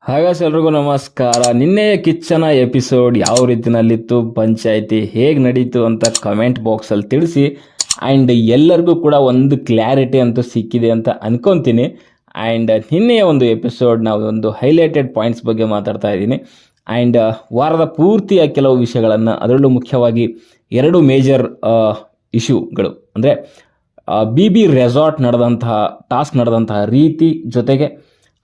ಹಾಗಾದ್ರೆ ಎಲ್ರಿಗೂ ನಮಸ್ಕಾರ. ನಿನ್ನೆಯ ಕಿಚ್ಚನ ಎಪಿಸೋಡ್ ಯಾವ ರೀತಿನಲ್ಲಿತ್ತು, ಪಂಚಾಯಿತಿ ಹೇಗೆ ನಡೀತು ಅಂತ ಕಮೆಂಟ್ ಬಾಕ್ಸಲ್ಲಿ ತಿಳಿಸಿ. ಆ್ಯಂಡ್ ಎಲ್ಲರಿಗೂ ಕೂಡ ಒಂದು ಕ್ಲಾರಿಟಿ ಅಂತೂ ಸಿಕ್ಕಿದೆ ಅಂತ ಅನ್ಕೊತೀನಿ. ಆ್ಯಂಡ್ ನಿನ್ನೆಯ ಒಂದು ಎಪಿಸೋಡ್ ನಾವು ಒಂದು ಹೈಲೈಟೆಡ್ ಪಾಯಿಂಟ್ಸ್ ಬಗ್ಗೆ ಮಾತಾಡ್ತಾ ಇದ್ದೀನಿ. ಆ್ಯಂಡ್ ವಾರದ ಪೂರ್ತಿಯ ಕೆಲವು ವಿಷಯಗಳನ್ನು, ಅದರಲ್ಲೂ ಮುಖ್ಯವಾಗಿ ಎರಡು ಮೇಜರ್ ಇಶ್ಯೂಗಳು ಅಂದರೆ BB ರೆಸಾರ್ಟ್ ನಡೆದಂತಹ ಟಾಸ್ಕ್ ನಡೆದಂತಹ ರೀತಿ, ಜೊತೆಗೆ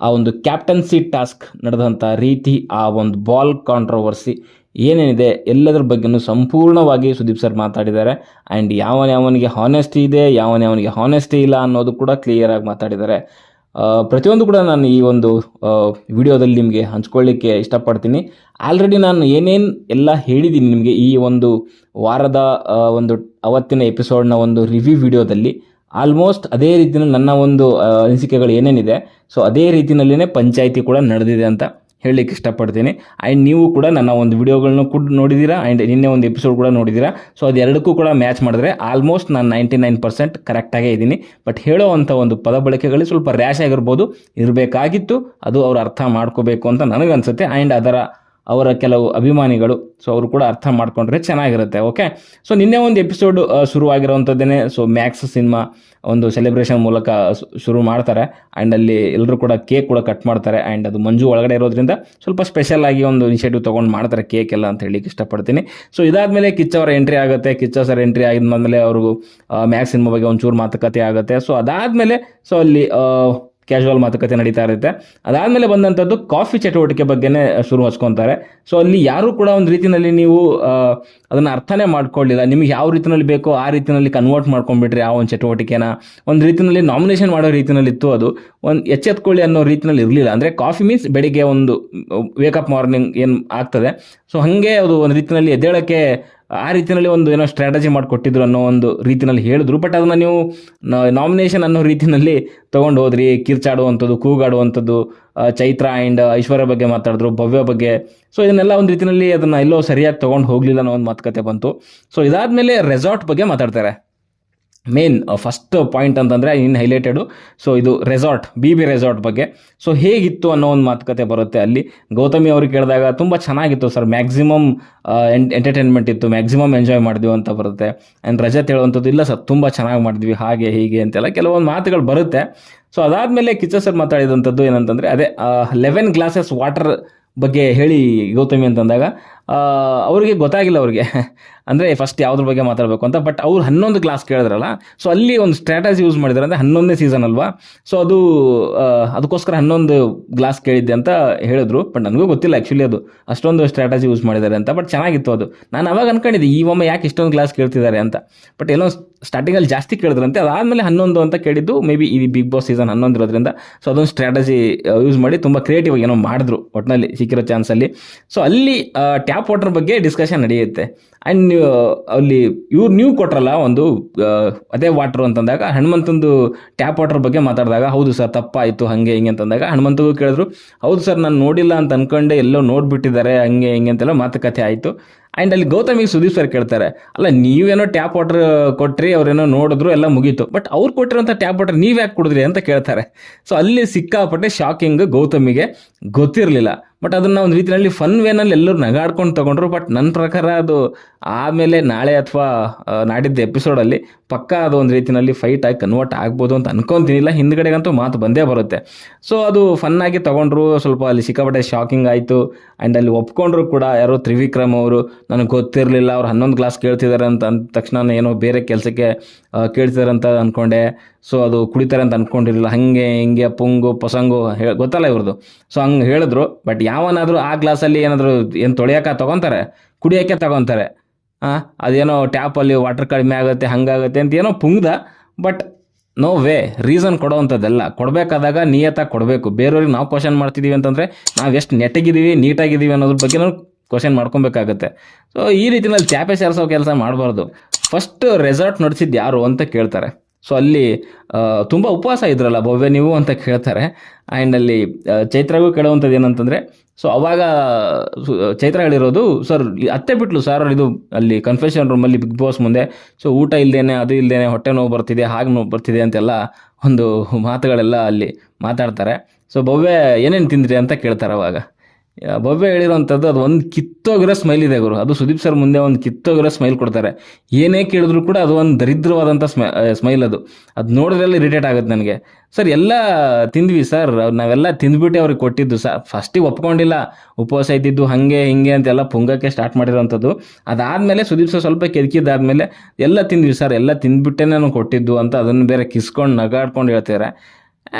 ಆ ಒಂದು ಕ್ಯಾಪ್ಟನ್ಸಿ ಟಾಸ್ಕ್ ನಡೆದಂಥ ರೀತಿ, ಆ ಒಂದು ಬಾಲ್ ಕಾಂಟ್ರವರ್ಸಿ ಏನೇನಿದೆ ಎಲ್ಲದರ ಬಗ್ಗೆಯೂ ಸಂಪೂರ್ಣವಾಗಿ ಸುದೀಪ್ ಸರ್ ಮಾತಾಡಿದ್ದಾರೆ. ಆ್ಯಂಡ್ ಯಾವನಿಗೆ ಹಾನೆಸ್ಟಿ ಇದೆ, ಯಾವನಿಗೆ ಹಾನೆಸ್ಟಿ ಇಲ್ಲ ಅನ್ನೋದು ಕೂಡ ಕ್ಲಿಯರಾಗಿ ಮಾತಾಡಿದ್ದಾರೆ. ಪ್ರತಿಯೊಂದು ಕೂಡ ನಾನು ಈ ಒಂದು ವಿಡಿಯೋದಲ್ಲಿ ನಿಮಗೆ ಹಂಚ್ಕೊಳ್ಳಿಕ್ಕೆ ಇಷ್ಟಪಡ್ತೀನಿ. ಆಲ್ರೆಡಿ ನಾನು ಏನೇನು ಎಲ್ಲ ಹೇಳಿದ್ದೀನಿ ನಿಮಗೆ ಈ ಒಂದು ವಾರದ ಒಂದು ಅವತ್ತಿನ ಎಪಿಸೋಡ್ನ ಒಂದು ರಿವ್ಯೂ ವಿಡಿಯೋದಲ್ಲಿ. ಆಲ್ಮೋಸ್ಟ್ ಅದೇ ರೀತಿಯಲ್ಲಿ ನನ್ನ ಒಂದು ಅನಿಸಿಕೆಗಳು ಏನೇನಿದೆ, ಸೊ ಅದೇ ರೀತಿಯಲ್ಲೇ ಪಂಚಾಯಿತಿ ಕೂಡ ನಡೆದಿದೆ ಅಂತ ಹೇಳಲಿಕ್ಕೆ ಇಷ್ಟಪಡ್ತೀನಿ. ಆ್ಯಂಡ್ ನೀವು ಕೂಡ ನನ್ನ ಒಂದು ವಿಡಿಯೋಗಳನ್ನೂ ಕೂಡ ನೋಡಿದ್ದೀರಾ, ಆ್ಯಂಡ್ ನಿನ್ನೆ ಒಂದು ಎಪಿಸೋಡ್ ಕೂಡ ನೋಡಿದ್ದೀರಾ. ಸೊ ಅದು ಎರಡಕ್ಕೂ ಕೂಡ ಮ್ಯಾಚ್ ಮಾಡಿದ್ರೆ ಆಲ್ಮೋಸ್ಟ್ ನಾನು 99% ಕರೆಕ್ಟಾಗೇ ಇದ್ದೀನಿ. ಬಟ್ ಹೇಳೋ ಅಂಥ ಒಂದು ಪದ ಬಳಕೆಗಳಲ್ಲಿ ಸ್ವಲ್ಪ ರ್ಯಾಶ್ ಆಗಿರ್ಬೋದು, ಇರಬೇಕಾಗಿತ್ತು. ಅದು ಅವ್ರು ಅರ್ಥ ಮಾಡ್ಕೋಬೇಕು ಅಂತ ನನಗನ್ಸುತ್ತೆ. ಆ್ಯಂಡ್ ಅವರ ಕೆಲವು ಅಭಿಮಾನಿಗಳು ಸೊ ಅವರು ಕೂಡ ಅರ್ಥ ಮಾಡ್ಕೊಂಡ್ರೆ ಚೆನ್ನಾಗಿರುತ್ತೆ. ಓಕೆ, ಸೊ ನಿನ್ನೆ ಒಂದು ಎಪಿಸೋಡ್ ಶುರುವಾಗಿರೋವಂಥದ್ದೇ. ಸೊ ಮ್ಯಾಕ್ಸ್ ಸಿನಿಮಾ ಒಂದು ಸೆಲೆಬ್ರೇಷನ್ ಮೂಲಕ ಶುರು ಮಾಡ್ತಾರೆ. ಆ್ಯಂಡ್ ಅಲ್ಲಿ ಎಲ್ಲರೂ ಕೂಡ ಕೇಕ್ ಕೂಡ ಕಟ್ ಮಾಡ್ತಾರೆ. ಆ್ಯಂಡ್ ಅದು ಮಂಜು ಒಳಗಡೆ ಇರೋದ್ರಿಂದ ಸ್ವಲ್ಪ ಸ್ಪೆಷಲ್ ಆಗಿ ಒಂದು ಇನಿಷಿಯೇಟಿವ್ ತೊಗೊಂಡು ಮಾಡ್ತಾರೆ ಕೇಕ್ ಎಲ್ಲ ಅಂತ ಹೇಳಲಿಕ್ಕೆ ಇಷ್ಟಪಡ್ತೀನಿ. ಸೊ ಇದಾದಮೇಲೆ ಕಿಚ್ಚ ಅವರ ಎಂಟ್ರಿ ಆಗುತ್ತೆ. ಕಿಚ್ಚ ಸರ್ ಎಂಟ್ರಿ ಆಗಿದ್ಮೇಲೆ ಅವ್ರಿಗೂ ಮ್ಯಾಕ್ಸ್ ಸಿನಿಮಾ ಬಗ್ಗೆ ಒಂಚೂರು ಮಾತುಕತೆ ಆಗುತ್ತೆ. ಸೊ ಅದಾದಮೇಲೆ ಸೊ ಅಲ್ಲಿ ಕ್ಯಾಶುವಲ್ ಮಾತುಕತೆ ನಡೀತಾ ಇರುತ್ತೆ. ಅದಾದಮೇಲೆ ಬಂದಂಥದ್ದು ಕಾಫಿ ಚಟುವಟಿಕೆ ಬಗ್ಗೆನೇ ಶುರು ಹಚ್ಕೊತಾರೆ. ಸೊ ಅಲ್ಲಿ ಯಾರೂ ಕೂಡ ಒಂದು ರೀತಿಯಲ್ಲಿ ನೀವು ಅದನ್ನು ಅರ್ಥನೇ ಮಾಡ್ಕೊಳ್ಳಿಲ್ಲ. ನಿಮಗೆ ಯಾವ ರೀತಿಯಲ್ಲಿ ಬೇಕೋ ಆ ರೀತಿಯಲ್ಲಿ ಕನ್ವರ್ಟ್ ಮಾಡ್ಕೊಂಡ್ಬಿಟ್ರಿ ಆ ಒಂದು ಚಟುವಟಿಕೆನ. ಒಂದು ರೀತಿಯಲ್ಲಿ ನಾಮಿನೇಷನ್ ಮಾಡೋ ರೀತಿಯಲ್ಲಿತ್ತು. ಅದು ಒಂದು ಎಚ್ಚೆತ್ಕೊಳ್ಳಿ ಅನ್ನೋ ರೀತಿಯಲ್ಲಿ ಇರಲಿಲ್ಲ. ಅಂದರೆ ಕಾಫಿ ಮೀನ್ಸ್ ಬೆಳಿಗ್ಗೆ ಒಂದು ವೇಕಪ್ ಮಾರ್ನಿಂಗ್ ಏನು ಆಗ್ತದೆ, ಸೊ ಹಾಗೆ ಅದು ಒಂದು ರೀತಿಯಲ್ಲಿ ಎದ್ದೇಳಕ್ಕೆ ಆ ರೀತಿಯಲ್ಲಿ ಒಂದು ಏನೋ ಸ್ಟ್ರಾಟಜಿ ಮಾಡಿಕೊಟ್ಟಿದ್ರು ಅನ್ನೋ ಒಂದು ರೀತಿಯಲ್ಲಿ ಹೇಳಿದ್ರು. ಬಟ್ ಅದನ್ನು ನೀವು ನಾಮಿನೇಷನ್ ಅನ್ನೋ ರೀತಿಯಲ್ಲಿ ತೊಗೊಂಡು ಹೋದ್ರಿ. ಕಿರ್ಚಾಡುವಂಥದ್ದು, ಕೂಗಾಡುವಂಥದ್ದು, ಚೈತ್ರ ಆ್ಯಂಡ್ ಐಶ್ವರ್ಯ ಬಗ್ಗೆ ಮಾತಾಡಿದ್ರು, ಭವ್ಯ ಬಗ್ಗೆ. ಸೊ ಇದನ್ನೆಲ್ಲ ಒಂದು ರೀತಿಯಲ್ಲಿ ಅದನ್ನು ಎಲ್ಲೋ ಸರಿಯಾಗಿ ತೊಗೊಂಡು ಹೋಗಲಿಲ್ಲ ಅನ್ನೋ ಒಂದು ಮಾತುಕತೆ ಬಂತು. ಸೊ ಇದಾದಮೇಲೆ ರೆಸಾರ್ಟ್ ಬಗ್ಗೆ ಮಾತಾಡ್ತಾರೆ. ಮೇನ್ ಫಸ್ಟ್ ಪಾಯಿಂಟ್ ಅಂತಂದರೆ ಇನ್ನು ಹೈಲೈಟೆಡು. ಸೊ ಇದು ರೆಸಾರ್ಟ್, BB ರೆಸಾರ್ಟ್ ಬಗ್ಗೆ. ಸೊ ಹೇಗಿತ್ತು ಅನ್ನೋ ಒಂದು ಮಾತುಕತೆ ಬರುತ್ತೆ. ಅಲ್ಲಿ ಗೌತಮಿ ಅವ್ರಿಗೆ ಕೇಳಿದಾಗ ತುಂಬ ಚೆನ್ನಾಗಿತ್ತು ಸರ್, ಮ್ಯಾಕ್ಸಿಮಮ್ ಎಂಟರ್ಟೈನ್ಮೆಂಟ್ ಇತ್ತು, ಮ್ಯಾಕ್ಸಿಮಮ್ ಎಂಜಾಯ್ ಮಾಡಿದ್ವಿ ಅಂತ ಬರುತ್ತೆ. ಆ್ಯಂಡ್ ರಜತ್ ಹೇಳುವಂಥದ್ದು ಇಲ್ಲ ಸರ್, ತುಂಬ ಚೆನ್ನಾಗಿ ಮಾಡಿದ್ವಿ, ಹಾಗೆ ಹೀಗೆ ಅಂತೆಲ್ಲ ಕೆಲವೊಂದು ಮಾತುಗಳು ಬರುತ್ತೆ. ಸೊ ಅದಾದಮೇಲೆ ಕಿಚ್ಚ ಸರ್ ಮಾತಾಡಿದಂಥದ್ದು ಏನಂತಂದರೆ ಅದೇ 11 ಗ್ಲಾಸಸ್ ವಾಟರ್ ಬಗ್ಗೆ ಹೇಳಿ ಗೌತಮಿ ಅಂತಂದಾಗ ಅವ್ರಿಗೆ ಗೊತ್ತಾಗಿಲ್ಲ ಅವ್ರಿಗೆ ಅಂದರೆ ಫಸ್ಟ್ ಯಾವುದ್ರ ಬಗ್ಗೆ ಮಾತಾಡಬೇಕು ಅಂತ. ಬಟ್ ಅವ್ರು 11 ಗ್ಲಾಸ್ ಕೇಳಿದ್ರಲ್ಲ, ಸೊ ಅಲ್ಲಿ ಒಂದು ಸ್ಟ್ರಾಟಜಿ ಯೂಸ್ ಮಾಡಿದ್ದಾರೆ. ಅಂದರೆ 11ನೇ ಸೀಸನ್ ಅಲ್ವಾ, ಸೊ ಅದಕ್ಕೋಸ್ಕರ 11 ಗ್ಲಾಸ್ ಕೇಳಿದ್ದೆ ಅಂತ ಹೇಳಿದ್ರು. ಬಟ್ ನನಗೂ ಗೊತ್ತಿಲ್ಲ ಆ್ಯಕ್ಚುಲಿ ಅದು ಅಷ್ಟೊಂದು ಸ್ಟ್ರಾಟಜಿ ಯೂಸ್ ಮಾಡಿದ್ದಾರೆ ಅಂತ. ಬಟ್ ಚೆನ್ನಾಗಿತ್ತು ಅದು. ನಾನು ಅವಾಗ ಅನ್ಕೊಂಡಿದ್ದೆ ಈ ಒಮ್ಮೆ ಯಾಕೆ ಇಷ್ಟೊಂದು ಗ್ಲಾಸ್ ಕೇಳ್ತಿದ್ದಾರೆ ಅಂತ. ಬಟ್ ಎಲ್ಲೋ ಸ್ಟಾರ್ಟಿಂಗಲ್ಲಿ ಜಾಸ್ತಿ ಕೇಳಿದ್ರಂತೆ, ಅದಾದಮೇಲೆ 11 ಅಂತ ಕೇಳಿದ್ದು. ಮೇ ಬಿ ಈ ಬಿಗ್ ಬಾಸ್ ಸೀಸನ್ 11 ಇರೋದ್ರಿಂದ ಸೊ ಅದೊಂದು ಸ್ಟ್ರಾಟಜಿ ಯೂಸ್ ಮಾಡಿ ತುಂಬ ಕ್ರಿಯೇಟಿವ್ ಆಗಿ ಏನೋ ಮಾಡಿದ್ರು ಒಟ್ಟಿನಲ್ಲಿ ಸಿಕ್ಕಿರೋ ಚಾನ್ಸಲ್ಲಿ. ಸೊ ಅಲ್ಲಿ ಟ್ಯಾಪ್ ವಾಟರ್ ಬಗ್ಗೆ ಡಿಸ್ಕಷನ್ ನಡೆಯುತ್ತೆ. ಆ್ಯಂಡ್ ಅಲ್ಲಿ ನೀವು ಕೊಟ್ರಲ್ಲ ಒಂದು ಅದೇ ವಾಟ್ರು ಅಂತಂದಾಗ ಹನುಮಂತಂದು ಟ್ಯಾಪ್ ವಾಟರ್ ಬಗ್ಗೆ ಮಾತಾಡಿದಾಗ ಹೌದು ಸರ್ ತಪ್ಪಾಯಿತು ಹಾಗೆ ಹಿಂಗೆ ಅಂತಂದಾಗ ಹನುಮಂತಗೂ ಕೇಳಿದ್ರು, ಹೌದು ಸರ್ ನಾನು ನೋಡಿಲ್ಲ ಅಂತ ಅಂದ್ಕೊಂಡೆ, ಎಲ್ಲೋ ನೋಡಿಬಿಟ್ಟಿದ್ದಾರೆ ಹಂಗೆ ಹಿಂಗೆ ಅಂತೆಲ್ಲ ಮಾತುಕತೆ ಆಯಿತು. ಆ್ಯಂಡ್ ಅಲ್ಲಿ ಗೌತಮಿಗೆ ಸುದೀಪ್ ಸರ್ ಕೇಳ್ತಾರೆ, ಅಲ್ಲ ನೀವೇನೋ ಟ್ಯಾಪ್ ವಾಟರ್ ಕೊಟ್ರಿ, ಅವ್ರೇನೋ ನೋಡಿದ್ರು, ಎಲ್ಲ ಮುಗೀತು, ಬಟ್ ಅವ್ರು ಕೊಟ್ಟಿರೋಂಥ ಟ್ಯಾಪ್ ವಾಟರ್ ನೀವು ಯಾಕೆ ಕುಡಿದ್ರಿ ಅಂತ ಕೇಳ್ತಾರೆ. ಸೊ ಅಲ್ಲಿ ಸಿಕ್ಕಾಪಟ್ಟೆ ಶಾಕಿಂಗ್. ಗೌತಮಿಗೆ ಗೊತ್ತಿರಲಿಲ್ಲ. ಬಟ್ ಅದನ್ನು ಒಂದು ರೀತಿಯಲ್ಲಿ ಫನ್ ವೇನಲ್ಲಿ ಎಲ್ಲರೂ ನಗಾಡ್ಕೊಂಡು ತೊಗೊಂಡ್ರು. ಬಟ್ ನನ್ನ ಪ್ರಕಾರ ಅದು ಆಮೇಲೆ ನಾಳೆ ಅಥವಾ ನಾಡಿದ್ದ ಎಪಿಸೋಡಲ್ಲಿ ಪಕ್ಕಾ ಅದು ಒಂದು ರೀತಿಯಲ್ಲಿ ಫೈಟ್ ಆಗಿ ಕನ್ವರ್ಟ್ ಆಗ್ಬೋದು ಅಂತ ಅನ್ಕೊತೀನಿಲ್ಲ. ಹಿಂದ್ಗಡೆಗಂತೂ ಮಾತು ಬಂದೇ ಬರುತ್ತೆ. ಸೊ ಅದು ಫನ್ನಾಗಿ ತೊಗೊಂಡ್ರು. ಸ್ವಲ್ಪ ಅಲ್ಲಿ ಸಿಕ್ಕಾಪಟ್ಟೆ ಶಾಕಿಂಗ್ ಆಯಿತು. ಆ್ಯಂಡ್ ಅಲ್ಲಿ ಒಪ್ಕೊಂಡ್ರು ಕೂಡ ಯಾರೋ ತ್ರಿವಿಕ್ರಮ್ ಅವರು, ನನಗೆ ಗೊತ್ತಿರಲಿಲ್ಲ ಅವ್ರು 11 ಗ್ಲಾಸ್ ಕೇಳ್ತಿದ್ದಾರೆ ಅಂತ ಅಂದ ತಕ್ಷಣ ಏನೋ ಬೇರೆ ಕೆಲಸಕ್ಕೆ ಕೇಳ್ತಿದ್ದಾರೆ ಅಂತ ಅಂದ್ಕೊಂಡೆ. ಸೊ ಅದು ಕುಡಿತಾರೆ ಅಂತ ಅಂದ್ಕೊಂಡಿರಲಿಲ್ಲ, ಹಾಗೆ ಹಿಂಗೆ ಪುಂಗು ಪಸಂಗು ಗೊತ್ತಲ್ಲ ಇವ್ರದ್ದು. ಸೊ ಹಂಗೆ ಹೇಳಿದ್ರು. ಬಟ್ ಯಾವನಾದರೂ ಆ ಗ್ಲಾಸಲ್ಲಿ ಏನಾದರೂ ಏನು ತೊಳೆಯೋಕೆ ತೊಗೊತಾರೆ, ಕುಡಿಯೋಕ್ಕೆ ತೊಗೊತಾರೆ. ಅದೇನೋ ಟ್ಯಾಪಲ್ಲಿ ವಾಟರ್ ಕಡಿಮೆ ಆಗುತ್ತೆ ಹಂಗಾಗುತ್ತೆ ಅಂತ ಏನೋ ಪುಂಗ್ದ. ಬಟ್ ನೋ ವೇ, ರೀಸನ್ ಕೊಡೋವಂಥದ್ದೆಲ್ಲ ಕೊಡಬೇಕಾದಾಗ ನಿಯತ್ತಾಗಿ ಕೊಡಬೇಕು. ಬೇರೆಯವ್ರಿಗೆ ನಾವು ಕ್ವಶನ್ ಮಾಡ್ತಿದ್ದೀವಿ ಅಂತಂದರೆ ನಾವು ಎಷ್ಟು ನೆಟ್ಟಿಗಿದ್ದೀವಿ, ನೀಟಾಗಿದ್ದೀವಿ ಅನ್ನೋದ್ರ ಬಗ್ಗೆ ನಾವು ಕ್ವಶನ್ ಮಾಡ್ಕೊಬೇಕಾಗತ್ತೆ. ಸೊ ಈ ರೀತಿಯಲ್ಲಿ ಚಾಪೆ ಸೇರಿಸೋ ಕೆಲಸ ಮಾಡಬಾರ್ದು. ಫಸ್ಟ್ ರೆಸಾರ್ಟ್ ನಡೆಸಿದ್ದು ಯಾರು ಅಂತ ಕೇಳ್ತಾರೆ. ಸೊ ಅಲ್ಲಿ ತುಂಬ ಉಪವಾಸ ಇದ್ರಲ್ಲ ಭವ್ಯ ನೀವು ಅಂತ ಕೇಳ್ತಾರೆ. ಆ್ಯಂಡ್ ಅಲ್ಲಿ ಚೈತ್ರಾಗೂ ಕೇಳುವಂಥದ್ದು ಏನಂತಂದರೆ, ಸೊ ಅವಾಗ ಚೈತ್ರ ಹೇಳಿರೋದು, ಸರ್ ಅತ್ತೆ ಬಿಟ್ಲು ಸರ್ ಇದು ಅಲ್ಲಿ ಕನ್ಫೆಷನ್ ರೂಮಲ್ಲಿ ಬಿಗ್ ಬಾಸ್ ಮುಂದೆ. ಸೊ ಊಟ ಇಲ್ಲದೇನೆ, ಅದು ಇಲ್ಲದೇನೆ ಹೊಟ್ಟೆ ನೋವು ಬರ್ತಿದೆ, ಹಾಗೆ ನೋವು ಬರ್ತಿದೆ ಅಂತೆಲ್ಲ ಒಂದು ಮಾತುಗಳೆಲ್ಲ ಅಲ್ಲಿ ಮಾತಾಡ್ತಾರೆ. ಸೊ ಭವ್ಯ ಏನೇನು ತಿಂದ್ರಿ ಅಂತ ಕೇಳ್ತಾರೆ ಅವಾಗ. ಭವ್ಯ ಹೇಳಿರೋವಂಥದ್ದು ಅದು ಒಂದು ಕಿತ್ತೋಗಿರೋ ಸ್ಮೈಲ್ ಇದೆ ಗುರು. ಅದು ಸುದೀಪ್ ಸರ್ ಮುಂದೆ ಒಂದು ಕಿತ್ತೋಗಿರೋ ಸ್ಮೈಲ್ ಕೊಡ್ತಾರೆ. ಏನೇ ಕೇಳಿದ್ರು ಕೂಡ ಅದು ಒಂದು ದರಿದ್ರವಾದಂಥ ಸ್ಮೈಲ್. ಅದು ನೋಡಿದ್ರಲ್ಲಿ ಇರಿಟೇಟ್ ಆಗುತ್ತೆ ನನಗೆ. ಸರ್ ಎಲ್ಲ ತಿಂದ್ವಿ ಸರ್, ನಾವೆಲ್ಲ ತಿಂದ್ಬಿಟ್ಟು ಅವ್ರಿಗೆ ಕೊಟ್ಟಿದ್ದು ಸರ್. ಫಸ್ಟಿಗೆ ಒಪ್ಕೊಂಡಿಲ್ಲ, ಉಪವಾಸ ಇದ್ದಿದ್ದು ಹಾಗೆ ಹಿಂಗೆ ಅಂತೆಲ್ಲ ಪುಂಗಕ್ಕೆ ಸ್ಟಾರ್ಟ್ ಮಾಡಿರೋವಂಥದ್ದು. ಅದಾದಮೇಲೆ ಸುದೀಪ್ ಸರ್ ಸ್ವಲ್ಪ ಕೆದಕಿದ್ದಾದಮೇಲೆ ಎಲ್ಲ ತಿಂದ್ವಿ ಸರ್, ಎಲ್ಲ ತಿಂದ್ಬಿಟ್ಟೇ ನಾನು ಕೊಟ್ಟಿದ್ದು ಅಂತ ಅದನ್ನು ಬೇರೆ ಕಿಸ್ಕೊಂಡು ನಗಾಡ್ಕೊಂಡು ಹೇಳ್ತಾರೆ.